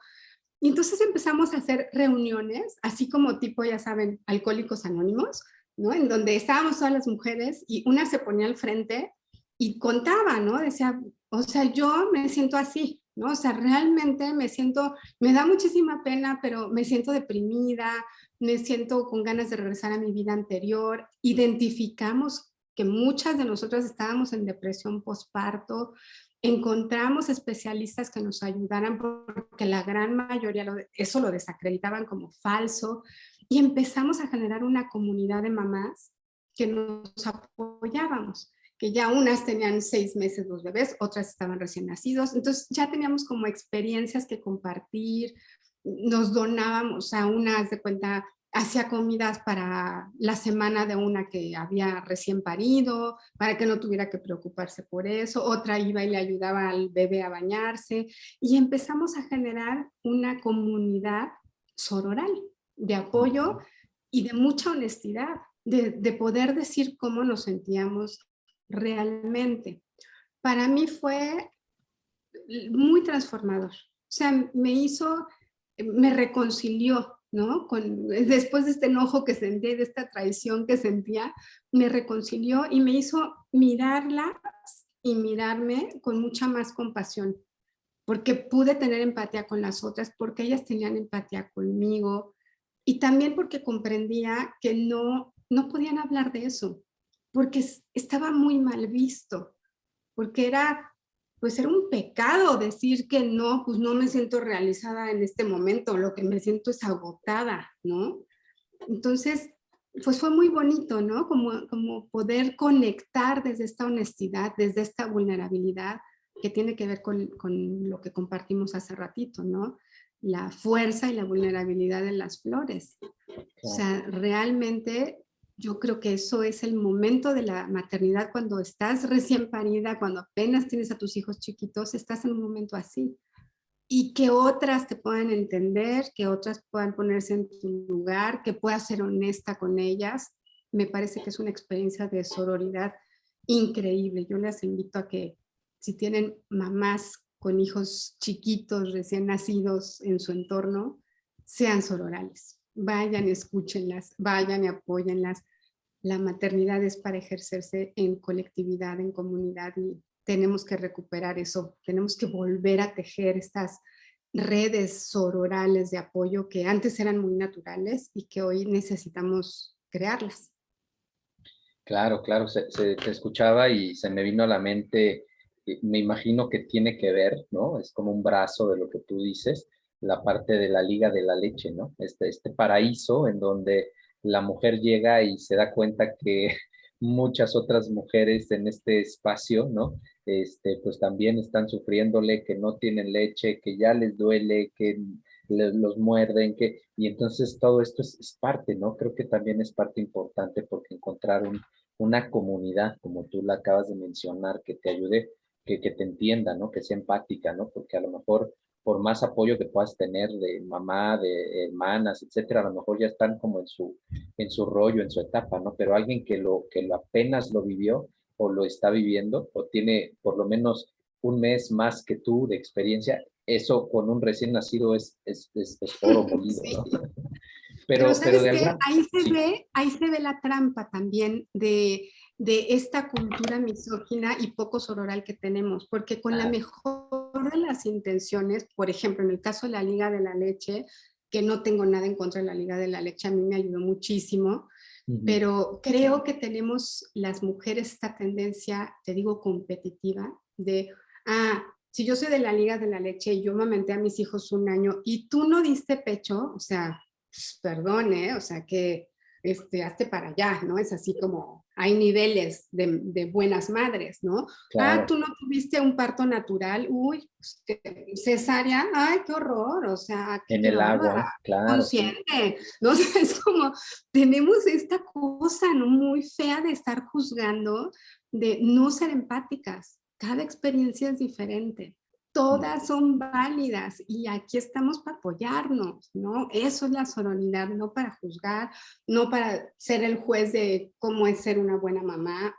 Y entonces empezamos a hacer reuniones, así como tipo, ya saben, Alcohólicos Anónimos, ¿no? En donde estábamos todas las mujeres y una se ponía al frente y contaba, ¿no? Decía, o sea, yo me siento así, ¿no? O sea, realmente me da muchísima pena, pero me siento deprimida, me siento con ganas de regresar a mi vida anterior. Identificamos que muchas de nosotras estábamos en depresión postparto, encontramos especialistas que nos ayudaran porque la gran mayoría eso lo desacreditaban como falso y empezamos a generar una comunidad de mamás que nos apoyábamos, que ya unas tenían 6 meses los bebés, otras estaban recién nacidos, entonces ya teníamos como experiencias que compartir, nos donábamos a unas de cuenta, hacía comidas para la semana de una que había recién parido, para que no tuviera que preocuparse por eso, otra iba y le ayudaba al bebé a bañarse, y empezamos a generar una comunidad sororal de apoyo y de mucha honestidad, de poder decir cómo nos sentíamos realmente. Para mí fue muy transformador. sea, me reconcilió, ¿no? Después de este enojo que sentía, de esta traición que sentía, me reconcilió y me hizo mirarlas y mirarme con mucha más compasión, porque pude tener empatía con las otras, porque ellas tenían empatía conmigo, y también porque comprendía que no podían hablar de eso, porque estaba muy mal visto, porque pues era un pecado decir que no, pues no me siento realizada en este momento, lo que me siento es agotada, ¿no? Entonces, pues fue muy bonito, ¿no? Como poder conectar desde esta honestidad, desde esta vulnerabilidad que tiene que ver con lo que compartimos hace ratito, ¿no? La fuerza y la vulnerabilidad de las flores. O sea, realmente yo creo que eso es el momento de la maternidad, cuando estás recién parida, cuando apenas tienes a tus hijos chiquitos, estás en un momento así. Y que otras te puedan entender, que otras puedan ponerse en tu lugar, que puedas ser honesta con ellas. Me parece que es una experiencia de sororidad increíble. Yo les invito a que, si tienen mamás con hijos chiquitos, recién nacidos en su entorno, sean sororales. Vayan y escúchenlas, vayan y apóyenlas. La maternidad es para ejercerse en colectividad, en comunidad, y tenemos que recuperar eso, tenemos que volver a tejer estas redes sororales de apoyo que antes eran muy naturales y que hoy necesitamos crearlas. Claro, claro, te escuchaba y se me vino a la mente, me imagino que tiene que ver, ¿no? Es como un brazo de lo que tú dices, la parte de la liga de la leche, ¿no? Este paraíso en donde la mujer llega y se da cuenta que muchas otras mujeres en este espacio, ¿no? Pues también están sufriéndole, que no tienen leche, que ya les duele, que los muerden, y entonces todo esto es parte, ¿no? Creo que también es parte importante porque encontrar una comunidad, como tú la acabas de mencionar, que te ayude, que te entienda, ¿no? Que sea empática, ¿no? Porque a lo mejor, por más apoyo que puedas tener de mamá, de hermanas, etcétera, a lo mejor ya están como en su rollo, en su etapa, ¿no? Pero alguien que lo apenas lo vivió o lo está viviendo o tiene por lo menos un mes más que tú de experiencia, eso con un recién nacido es oro molido, Sí. ¿no? Pero Pero ¿sabes de qué? alguna, sí, Ahí se ve la trampa también de esta cultura misógina y poco sororal que tenemos, porque con la ah, mejor de las intenciones, por ejemplo, en el caso de la Liga de la Leche, que no tengo nada en contra de la Liga de la Leche, a mí me ayudó muchísimo, ujú, pero creo que tenemos las mujeres esta tendencia, te digo, competitiva, de, si yo soy de la Liga de la Leche y yo amamanté a mis hijos un año y tú no diste pecho, o sea, pues, perdón, o sea, que hazte para allá, ¿no? Es así como hay niveles de buenas madres, ¿no? claro, Tú no tuviste un parto natural, uy, pues, cesárea, ay, qué horror, o sea, en qué el bárbara, agua, claro, sí. consciente, ¿no? O sea, es como, tenemos esta cosa, ¿no? Muy fea de estar juzgando, de no ser empáticas. Cada experiencia es diferente. Todas son válidas y aquí estamos para apoyarnos, ¿no? Eso es la sororidad, no para juzgar, no para ser el juez de cómo es ser una buena mamá.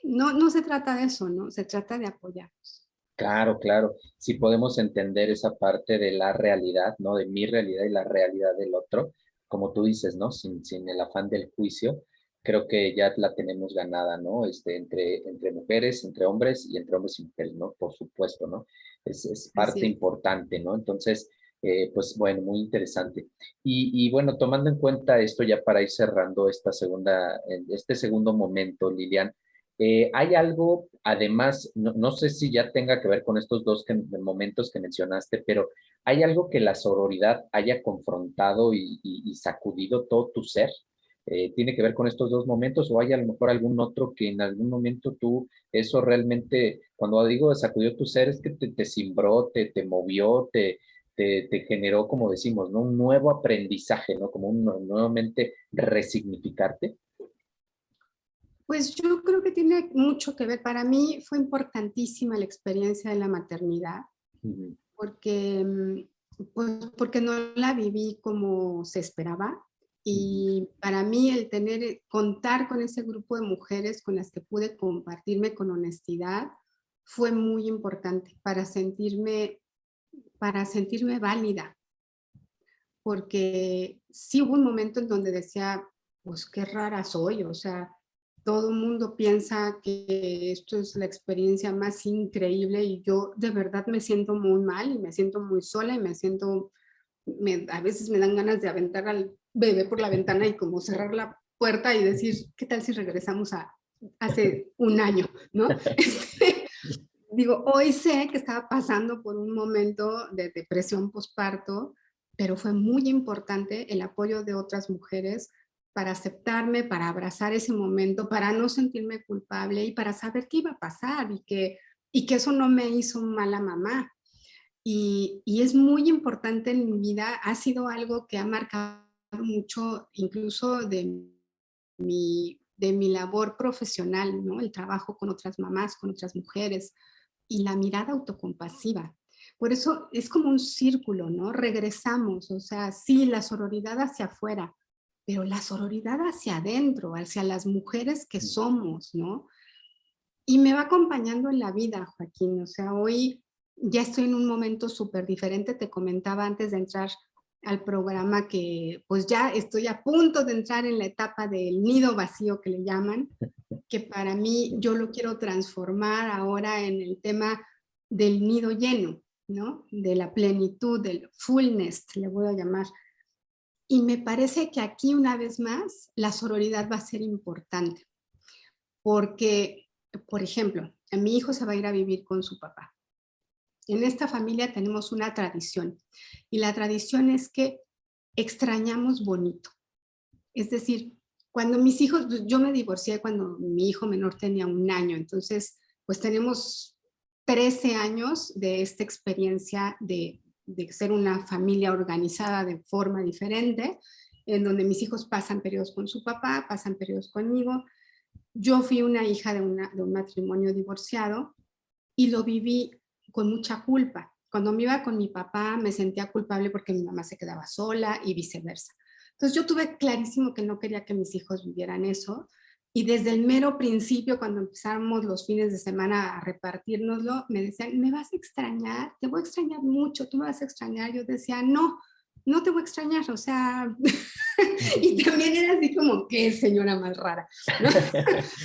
No, no se trata de eso, ¿no? Se trata de apoyarnos. Claro, claro. Si podemos entender esa parte de la realidad, ¿no? De mi realidad y la realidad del otro, como tú dices, ¿no? Sin el afán del juicio, creo que ya la tenemos ganada, ¿no? Entre mujeres, entre hombres y entre hombres y mujeres, ¿no? Por supuesto, ¿no? Es Así parte es. importante, ¿no? Entonces, pues bueno, muy interesante. Y bueno, tomando en cuenta esto ya para ir cerrando este segundo momento, Lilian, hay algo, además, no sé si ya tenga que ver con estos dos momentos que mencionaste, pero ¿hay algo que la sororidad haya confrontado y sacudido todo tu ser? ¿Tiene que ver con estos dos momentos o hay a lo mejor algún otro que en algún momento tú, eso realmente, cuando digo sacudió tu ser, es que te cimbró, te movió, te generó, como decimos, ¿no? Un nuevo aprendizaje, ¿no? Como nuevamente resignificarte. Pues yo creo que tiene mucho que ver. Para mí fue importantísima la experiencia de la maternidad Ujú, porque, pues, porque no la viví como se esperaba. ujú. Y para mí el contar con ese grupo de mujeres con las que pude compartirme con honestidad fue muy importante para sentirme para sentirme válida, porque sí hubo un momento en donde decía, pues qué rara soy, o sea, todo el mundo piensa que esto es la experiencia más increíble y yo de verdad me siento muy mal y me siento muy sola y me siento, a veces me dan ganas de aventar al bebé por la ventana y como cerrar la puerta y decir, ¿qué tal si regresamos a hace un año? ¿No? Digo, hoy sé que estaba pasando por un momento de depresión postparto, pero fue muy importante el apoyo de otras mujeres para aceptarme, para abrazar ese momento, para no sentirme culpable y para saber qué iba a pasar y que eso no me hizo mala mamá. Y es muy importante en mi vida, ha sido algo que ha marcado mucho, incluso de mi labor profesional, ¿no? El trabajo con otras mamás, con otras mujeres y la mirada autocompasiva. Por eso es como un círculo, ¿no? Regresamos, o sea, sí, la sororidad hacia afuera, pero la sororidad hacia adentro, hacia las mujeres que somos, ¿no? Y me va acompañando en la vida, Joaquín. O sea, hoy ya estoy en un momento súper diferente. Te comentaba antes de entrar al programa que pues ya estoy a punto de entrar en la etapa del nido vacío que le llaman, que para mí yo lo quiero transformar ahora en el tema del nido lleno, ¿no? De la plenitud, del fullness, le voy a llamar. Y me parece que aquí una vez más la sororidad va a ser importante, porque, por ejemplo, a mi hijo se va a ir a vivir con su papá. En esta familia tenemos una tradición y la tradición es que extrañamos bonito. Es decir, cuando mis hijos, yo me divorcié cuando mi hijo menor tenía 1 año, entonces pues tenemos 13 años de esta experiencia de ser una familia organizada de forma diferente, en donde mis hijos pasan periodos con su papá, pasan periodos conmigo. Yo fui una hija de un matrimonio divorciado y lo viví con mucha culpa. Cuando me iba con mi papá me sentía culpable porque mi mamá se quedaba sola y viceversa. Entonces yo tuve clarísimo que no quería que mis hijos vivieran eso y desde el mero principio, cuando empezamos los fines de semana a repartirnoslo, me decían, ¿me vas a extrañar? Te voy a extrañar mucho, tú me vas a extrañar. Yo decía, no, no te voy a extrañar, o sea, y también era así como, qué señora más rara, ¿no?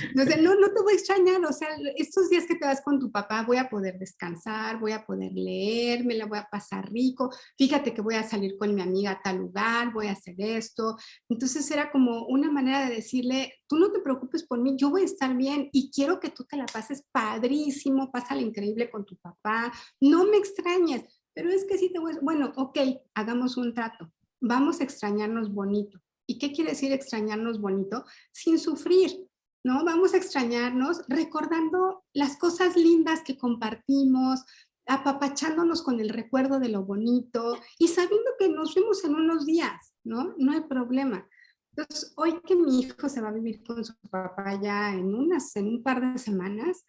Entonces, no, no te voy a extrañar, o sea, estos días que te vas con tu papá voy a poder descansar, voy a poder leer, me la voy a pasar rico, fíjate que voy a salir con mi amiga a tal lugar, voy a hacer esto. Entonces era como una manera de decirle, tú no te preocupes por mí, yo voy a estar bien y quiero que tú te la pases padrísimo, pásala increíble con tu papá, no me extrañes, pero es que sí te voy a... Bueno, ok, hagamos un trato, vamos a extrañarnos bonito. ¿Y qué quiere decir extrañarnos bonito? Sin sufrir, ¿no? Vamos a extrañarnos recordando las cosas lindas que compartimos, apapachándonos con el recuerdo de lo bonito y sabiendo que nos vemos en unos días, ¿no? No hay problema. Entonces, hoy que mi hijo se va a vivir con su papá ya en un par de semanas,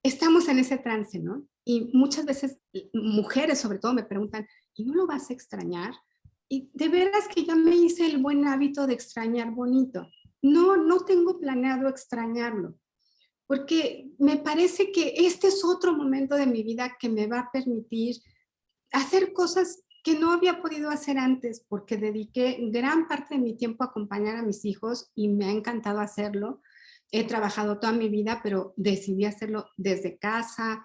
estamos en ese trance, ¿no? Y muchas veces mujeres sobre todo me preguntan, ¿y no lo vas a extrañar? Y de veras que ya me hice el buen hábito de extrañar bonito. No, no tengo planeado extrañarlo, porque me parece que este es otro momento de mi vida que me va a permitir hacer cosas que no había podido hacer antes, porque dediqué gran parte de mi tiempo a acompañar a mis hijos y me ha encantado hacerlo. He trabajado toda mi vida, pero decidí hacerlo desde casa,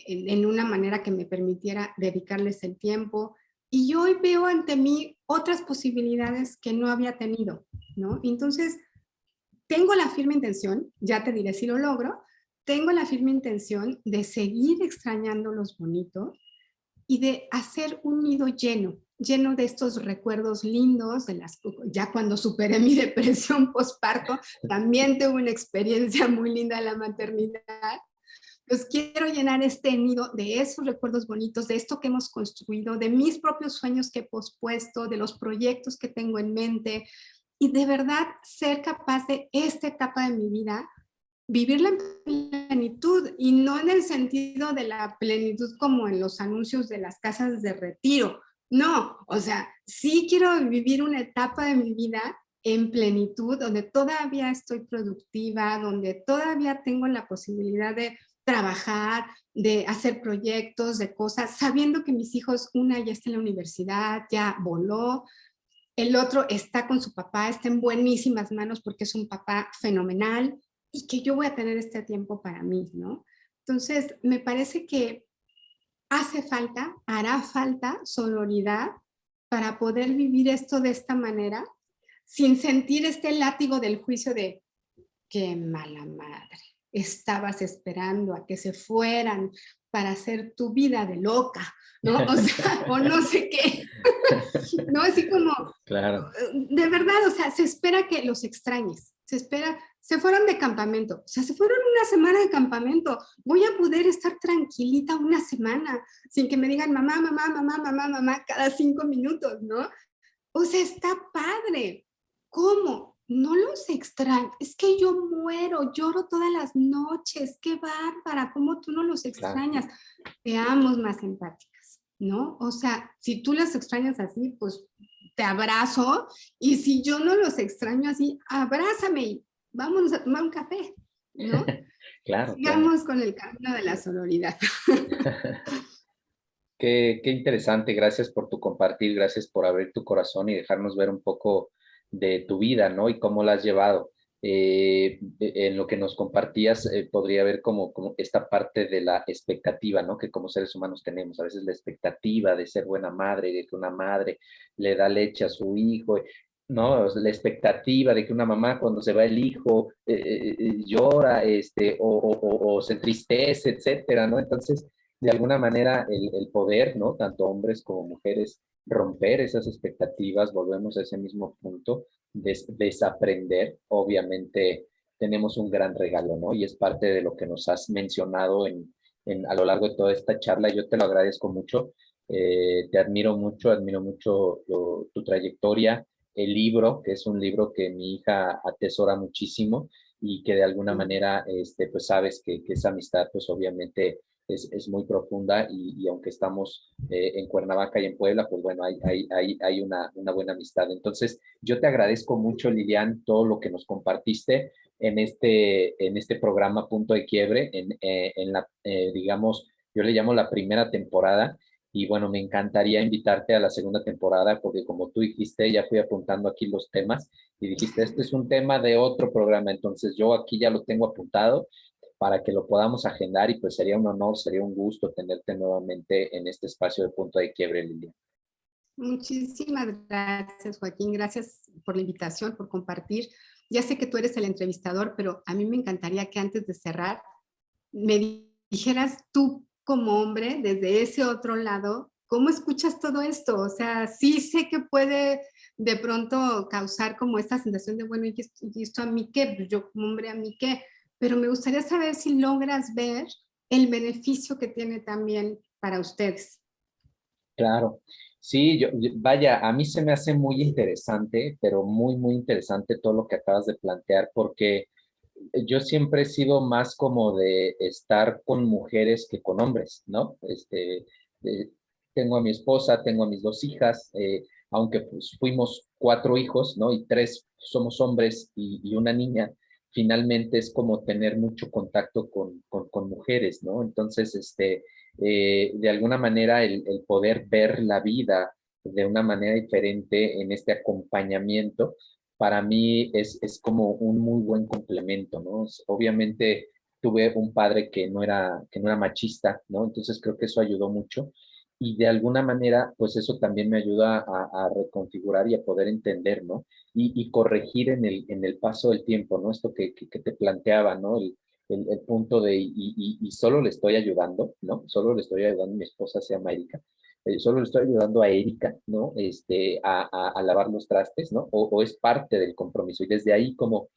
en una manera que me permitiera dedicarles el tiempo. Y hoy veo ante mí otras posibilidades que no había tenido, ¿no? Entonces, tengo la firme intención, ya te diré si lo logro, tengo la firme intención de seguir extrañando los bonitos y de hacer un nido lleno, lleno de estos recuerdos lindos, ya cuando superé mi depresión postparto, también tuve una experiencia muy linda de la maternidad. Pues quiero llenar este nido de esos recuerdos bonitos, de esto que hemos construido, de mis propios sueños que he pospuesto, de los proyectos que tengo en mente y de verdad ser capaz de esta etapa de mi vida vivirla en plenitud y no en el sentido de la plenitud como en los anuncios de las casas de retiro. No, o sea, sí quiero vivir una etapa de mi vida en plenitud, donde todavía estoy productiva, donde todavía tengo la posibilidad de trabajar, de hacer proyectos, de cosas, sabiendo que mis hijos, una ya está en la universidad, ya voló, el otro está con su papá, está en buenísimas manos porque es un papá fenomenal y que yo voy a tener este tiempo para mí, ¿no? Entonces, me parece que hace falta, hará falta sororidad para poder vivir esto de esta manera, sin sentir este látigo del juicio de qué mala madre, estabas esperando a que se fueran para hacer tu vida de loca, ¿no? O sea, o no sé qué, ¿no? Así como, Claro. de verdad, o sea, se espera que los extrañes, se espera, se fueron de campamento, o sea, se fueron una semana de campamento, voy a poder estar tranquilita una semana, sin que me digan mamá, mamá, mamá, mamá, mamá, cada 5 minutos, ¿no? O sea, está padre. ¿Cómo? No los extraño. Es que yo muero, lloro todas las noches. Qué bárbara, ¿cómo tú no los Claro. extrañas? Seamos más empáticas, ¿no? O sea, si tú las extrañas así, pues te abrazo. Y si yo no los extraño así, abrázame y vámonos a tomar un café, ¿no? Claro, claro. Sigamos con el camino de la sororidad. Qué interesante, gracias por tu compartir, gracias por abrir tu corazón y dejarnos ver un poco de tu vida, ¿no? Y cómo la has llevado. En lo que nos compartías, podría ver como esta parte de la expectativa, ¿no? Que como seres humanos tenemos, a veces la expectativa de ser buena madre, de que una madre le da leche a su hijo, ¿no? La expectativa de que una mamá cuando se va el hijo llora, o se entristece, etcétera, ¿no? Entonces, de alguna manera el poder, ¿no? Tanto hombres como mujeres, romper esas expectativas, volvemos a ese mismo punto, desaprender, obviamente tenemos un gran regalo, ¿no? Y es parte de lo que nos has mencionado a lo largo de toda esta charla. Yo te lo agradezco mucho, te admiro mucho tu trayectoria, el libro, que es un libro que mi hija atesora muchísimo y que de alguna manera, pues sabes que esa amistad, pues obviamente es muy profunda y aunque estamos en Cuernavaca y en Puebla, pues bueno, hay una buena amistad. Entonces, yo te agradezco mucho, Lilian, todo lo que nos compartiste en este programa Punto de Quiebre, digamos, yo le llamo la primera temporada. Y bueno, me encantaría invitarte a la segunda temporada porque como tú dijiste, ya fui apuntando aquí los temas y dijiste, este es un tema de otro programa, entonces yo aquí ya lo tengo apuntado para que lo podamos agendar y pues sería un honor, sería un gusto tenerte nuevamente en este espacio de Punto de Quiebre, Lilian. Muchísimas gracias, Joaquín. Gracias por la invitación, por compartir. Ya sé que tú eres el entrevistador, pero a mí me encantaría que antes de cerrar me dijeras tú como hombre, desde ese otro lado, ¿cómo escuchas todo esto? O sea, sí sé que puede de pronto causar como esta sensación de, bueno, ¿y esto a mí qué? Pues yo como hombre, ¿a mí qué? Pero me gustaría saber si logras ver el beneficio que tiene también para ustedes. Claro, sí, vaya, a mí se me hace muy interesante, pero muy, muy interesante todo lo que acabas de plantear, porque yo siempre he sido más como de estar con mujeres que con hombres, ¿no? Eh, tengo a mi esposa, tengo a mis 2 hijas, aunque pues fuimos 4 hijos, ¿no? Y 3 somos hombres y una niña, finalmente es como tener mucho contacto con mujeres, ¿no? Entonces, de alguna manera el poder ver la vida de una manera diferente en este acompañamiento, para mí es como un muy buen complemento, ¿no? Obviamente tuve un padre que no era machista, ¿no? Entonces creo que eso ayudó mucho y de alguna manera, pues eso también me ayuda a reconfigurar y a poder entender, ¿no? Y corregir en el paso del tiempo, ¿no? Esto que te planteaba, ¿no? El punto y solo le estoy ayudando, ¿no? Solo le estoy ayudando, mi esposa se llama Erika, solo le estoy ayudando a Erika, ¿no? A lavar los trastes, ¿no? O es parte del compromiso. Y desde ahí como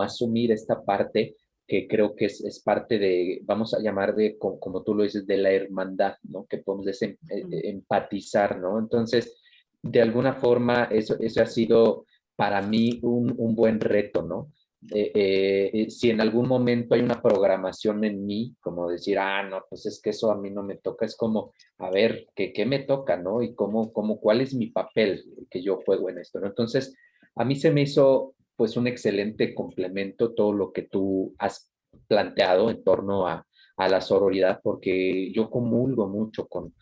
asumir esta parte que creo que es parte de, vamos a llamar de, como tú lo dices, de la hermandad, ¿no? Que podemos empatizar, ¿no? Entonces, de alguna forma, eso ha sido para mí un buen reto, ¿no? Si en algún momento hay una programación en mí, como decir, no, pues es que eso a mí no me toca, es como, a ver, ¿qué me toca, no? Y cuál es mi papel que yo juego en esto, ¿no? Entonces, a mí se me hizo, pues, un excelente complemento todo lo que tú has planteado en torno a a la sororidad, porque yo comulgo mucho con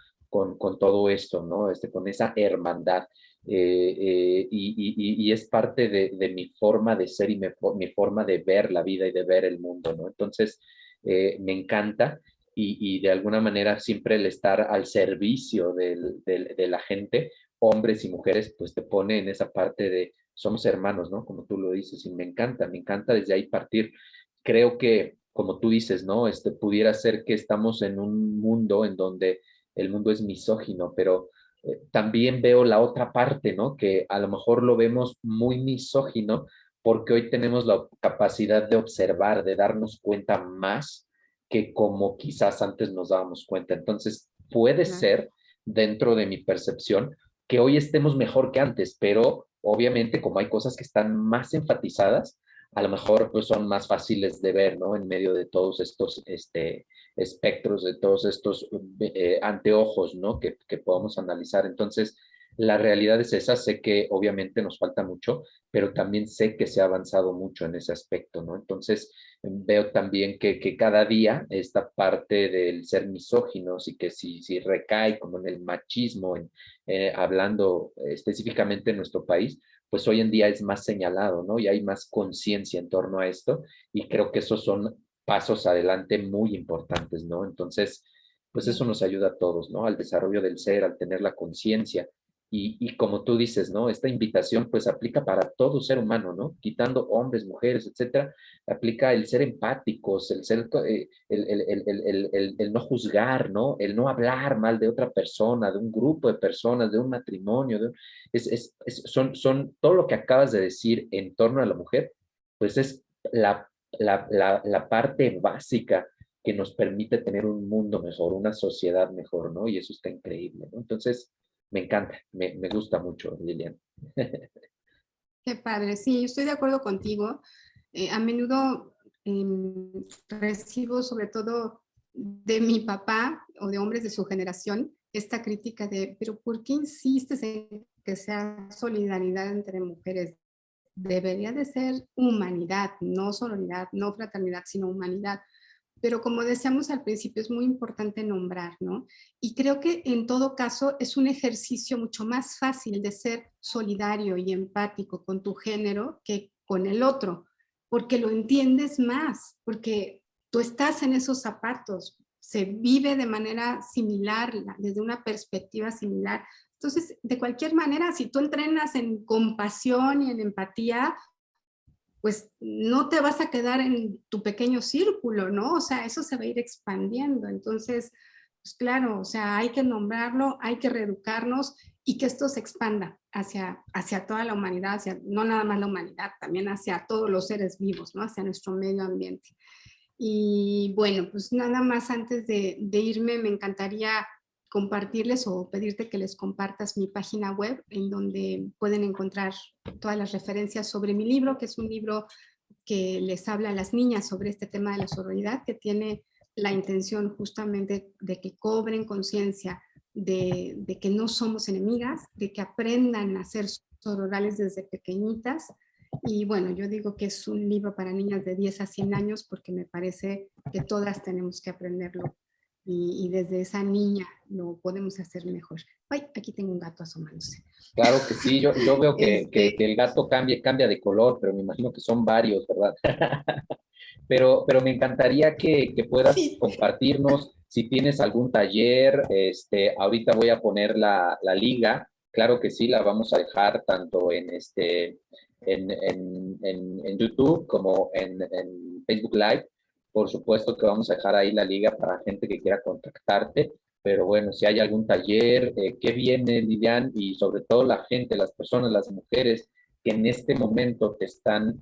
todo esto, ¿no? Con esa hermandad. Y es parte de mi forma de ser y mi forma de ver la vida y de ver el mundo, ¿no? Entonces, me encanta y de alguna manera siempre el estar al servicio de la gente, hombres y mujeres, pues te pone en esa parte de somos hermanos, ¿no? Como tú lo dices, y me encanta desde ahí partir. Creo que, como tú dices, ¿no? Pudiera ser que estamos en un mundo en donde el mundo es misógino, pero también veo la otra parte, ¿no? Que a lo mejor lo vemos muy misógino porque hoy tenemos la capacidad de observar, de darnos cuenta más que como quizás antes nos dábamos cuenta. Entonces, puede Claro. ser, dentro de mi percepción, que hoy estemos mejor que antes, pero obviamente como hay cosas que están más enfatizadas, a lo mejor pues son más fáciles de ver, ¿no? En medio de todos estos espectros, de todos estos anteojos, ¿no? Que podamos analizar. Entonces, la realidad es esa, sé que obviamente nos falta mucho, pero también sé que se ha avanzado mucho en ese aspecto, ¿no? Entonces, veo también que cada día esta parte del ser misóginos y que si recae como en el machismo, hablando específicamente en nuestro país, pues hoy en día es más señalado, ¿no? Y hay más conciencia en torno a esto y creo que esos son pasos adelante muy importantes, ¿no? Entonces, pues eso nos ayuda a todos, ¿no? Al desarrollo del ser, al tener la conciencia. Y como tú dices, ¿no? Esta invitación pues aplica para todo ser humano, ¿no? Quitando hombres, mujeres, etcétera, aplica el ser empáticos, el ser, el no juzgar, ¿no? El no hablar mal de otra persona, de un grupo de personas, de un matrimonio, son todo lo que acabas de decir en torno a la mujer, pues es la parte básica que nos permite tener un mundo mejor, una sociedad mejor, ¿no? Y eso está increíble, ¿no? Entonces, me encanta, me gusta mucho, Lilian. Qué padre, sí, estoy de acuerdo contigo. A menudo recibo, sobre todo de mi papá o de hombres de su generación, esta crítica de, pero ¿por qué insistes en que sea solidaridad entre mujeres? Debería de ser humanidad, no sororidad, no fraternidad, sino humanidad. Pero como decíamos al principio, es muy importante nombrar, ¿no? Y creo que en todo caso es un ejercicio mucho más fácil de ser solidario y empático con tu género que con el otro, porque lo entiendes más, porque tú estás en esos zapatos, se vive de manera similar, desde una perspectiva similar. Entonces, de cualquier manera, si tú entrenas en compasión y en empatía, pues no te vas a quedar en tu pequeño círculo, ¿no? O sea, eso se va a ir expandiendo. Entonces, pues claro, o sea, hay que nombrarlo, hay que reeducarnos y que esto se expanda hacia toda la humanidad, hacia, no nada más la humanidad, también hacia todos los seres vivos, ¿no? Hacia nuestro medio ambiente. Y bueno, pues nada más antes de irme, me encantaría compartirles o pedirte que les compartas mi página web en donde pueden encontrar todas las referencias sobre mi libro, que es un libro que les habla a las niñas sobre este tema de la sororidad, que tiene la intención justamente de que cobren conciencia de que no somos enemigas, de que aprendan a ser sororales desde pequeñitas. Y bueno, yo digo que es un libro para niñas de 10 a 100 años porque me parece que todas tenemos que aprenderlo y desde esa niña lo podemos hacer mejor. Ay, aquí tengo un gato asomándose. Claro que sí, yo veo que Este, el gato cambia de color, pero me imagino que son varios, ¿verdad? Pero me encantaría que puedas sí, compartirnos si tienes algún taller. Ahorita voy a poner la liga. Claro que sí, la vamos a dejar tanto en YouTube como en Facebook Live. Por supuesto que vamos a dejar ahí la liga para gente que quiera contactarte. Pero bueno, si hay algún taller, ¿qué viene, Lilian? Y sobre todo la gente, las personas, las mujeres que en este momento te están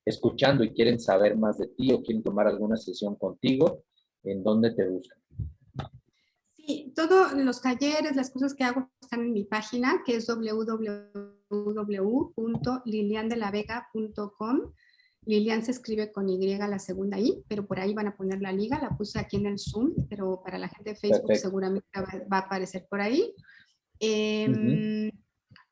escuchando y quieren saber más de ti o quieren tomar alguna sesión contigo, ¿en dónde te buscan? sí, todos los talleres, las cosas que hago están en mi página, que es www.liliandelavega.com. Lilian se escribe con Y la segunda I, pero por ahí van a poner la liga, la puse aquí en el Zoom, pero para la gente de Facebook Perfecto. seguramente va a aparecer por ahí. Uh -huh.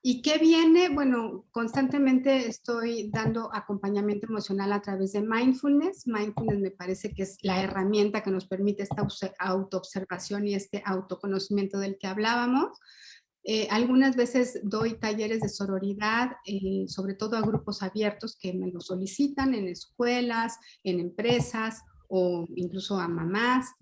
¿Y qué viene? Bueno, constantemente estoy dando acompañamiento emocional a través de mindfulness. Mindfulness me parece que es la herramienta que nos permite esta autoobservación y este autoconocimiento del que hablábamos. Algunas veces doy talleres de sororidad, sobre todo a grupos abiertos que me lo solicitan en escuelas, en empresas o incluso a mamás.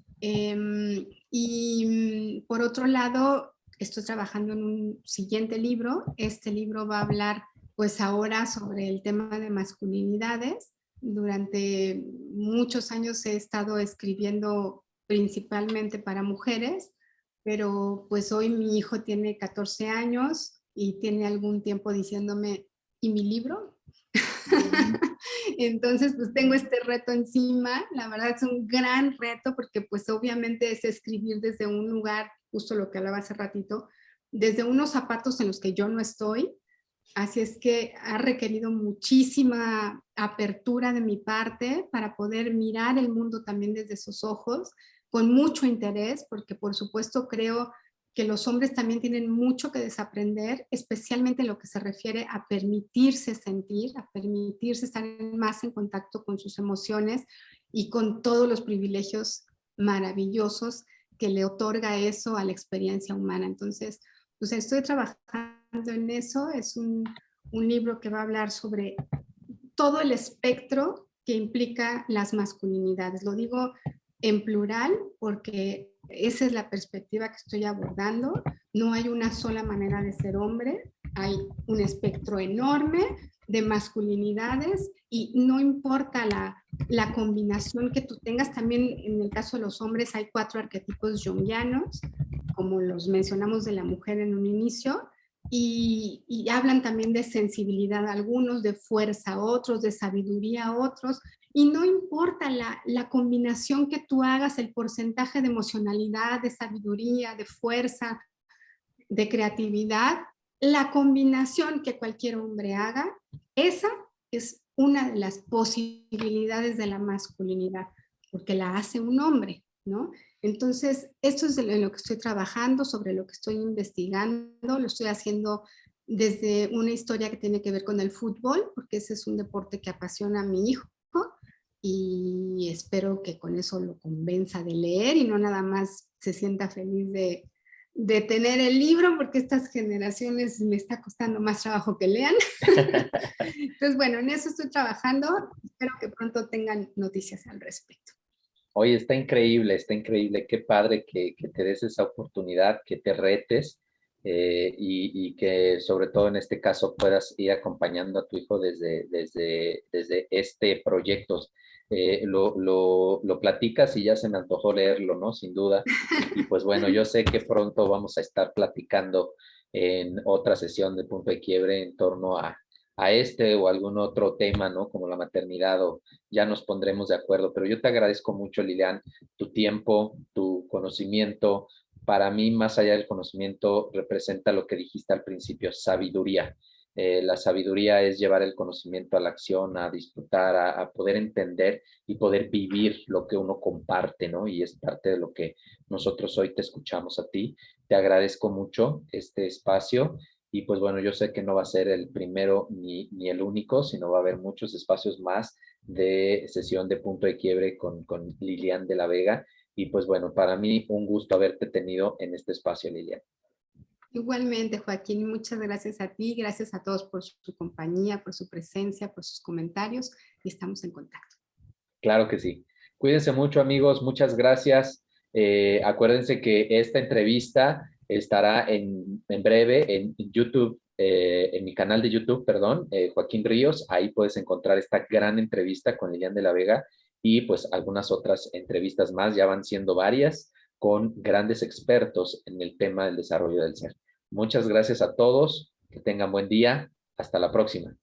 Y por otro lado, estoy trabajando en un siguiente libro. Este libro va a hablar pues ahora sobre el tema de masculinidades. Durante muchos años he estado escribiendo principalmente para mujeres, pero pues hoy mi hijo tiene 14 años y tiene algún tiempo diciéndome, ¿y mi libro? Entonces, pues tengo este reto encima. La verdad es un gran reto porque pues obviamente es escribir desde un lugar, justo lo que hablaba hace ratito, desde unos zapatos en los que yo no estoy. Así es que ha requerido muchísima apertura de mi parte para poder mirar el mundo también desde esos ojos, con mucho interés, porque por supuesto creo que los hombres también tienen mucho que desaprender, especialmente en lo que se refiere a permitirse sentir, a permitirse estar más en contacto con sus emociones y con todos los privilegios maravillosos que le otorga eso a la experiencia humana. Entonces, pues estoy trabajando en eso. Es un libro que va a hablar sobre todo el espectro que implica las masculinidades. Lo digo en plural porque esa es la perspectiva que estoy abordando. No hay una sola manera de ser hombre, hay un espectro enorme de masculinidades y no importa la combinación que tú tengas. También en el caso de los hombres hay 4 arquetipos junguianos, como los mencionamos de la mujer en un inicio, y hablan también de sensibilidad a algunos, de fuerza a otros, de sabiduría a otros, y no importa la combinación que tú hagas, el porcentaje de emocionalidad, de sabiduría, de fuerza, de creatividad, la combinación que cualquier hombre haga, esa es una de las posibilidades de la masculinidad, porque la hace un hombre, ¿no? Entonces, esto es en lo que estoy trabajando, sobre lo que estoy investigando, lo estoy haciendo desde una historia que tiene que ver con el fútbol, porque ese es un deporte que apasiona a mi hijo, y espero que con eso lo convenza de leer y no nada más se sienta feliz de tener el libro, porque estas generaciones me está costando más trabajo que lean. Entonces, bueno, en eso estoy trabajando. Espero que pronto tengan noticias al respecto. Oye, está increíble, qué padre que te des esa oportunidad, que te retes y que sobre todo en este caso puedas ir acompañando a tu hijo desde este proyecto. Lo platicas y ya se me antojó leerlo, ¿no? Sin duda. Y pues bueno, yo sé que pronto vamos a estar platicando en otra sesión de Punto de Quiebre en torno a este o algún otro tema, ¿no? Como la maternidad o ya nos pondremos de acuerdo. Pero yo te agradezco mucho, Lilian, tu tiempo, tu conocimiento. Para mí, más allá del conocimiento, representa lo que dijiste al principio, sabiduría. La sabiduría es llevar el conocimiento a la acción, a disfrutar, a poder entender y poder vivir lo que uno comparte, ¿no? Y es parte de lo que nosotros hoy te escuchamos a ti. Te agradezco mucho este espacio. Y pues bueno, yo sé que no va a ser el primero ni el único, sino va a haber muchos espacios más de sesión de Punto de Quiebre con Lilian de la Vega. Y pues bueno, para mí un gusto haberte tenido en este espacio, Lilian. Igualmente, Joaquín, muchas gracias a ti, gracias a todos por su compañía, por su presencia, por sus comentarios y estamos en contacto. Claro que sí. Cuídense mucho, amigos. Muchas gracias. Acuérdense que esta entrevista estará en breve en YouTube, en mi canal de YouTube, perdón, Joaquín Ríos. Ahí puedes encontrar esta gran entrevista con Lilian de la Vega y pues algunas otras entrevistas más. Ya van siendo varias con grandes expertos en el tema del desarrollo del ser. Muchas gracias a todos. Que tengan buen día. Hasta la próxima.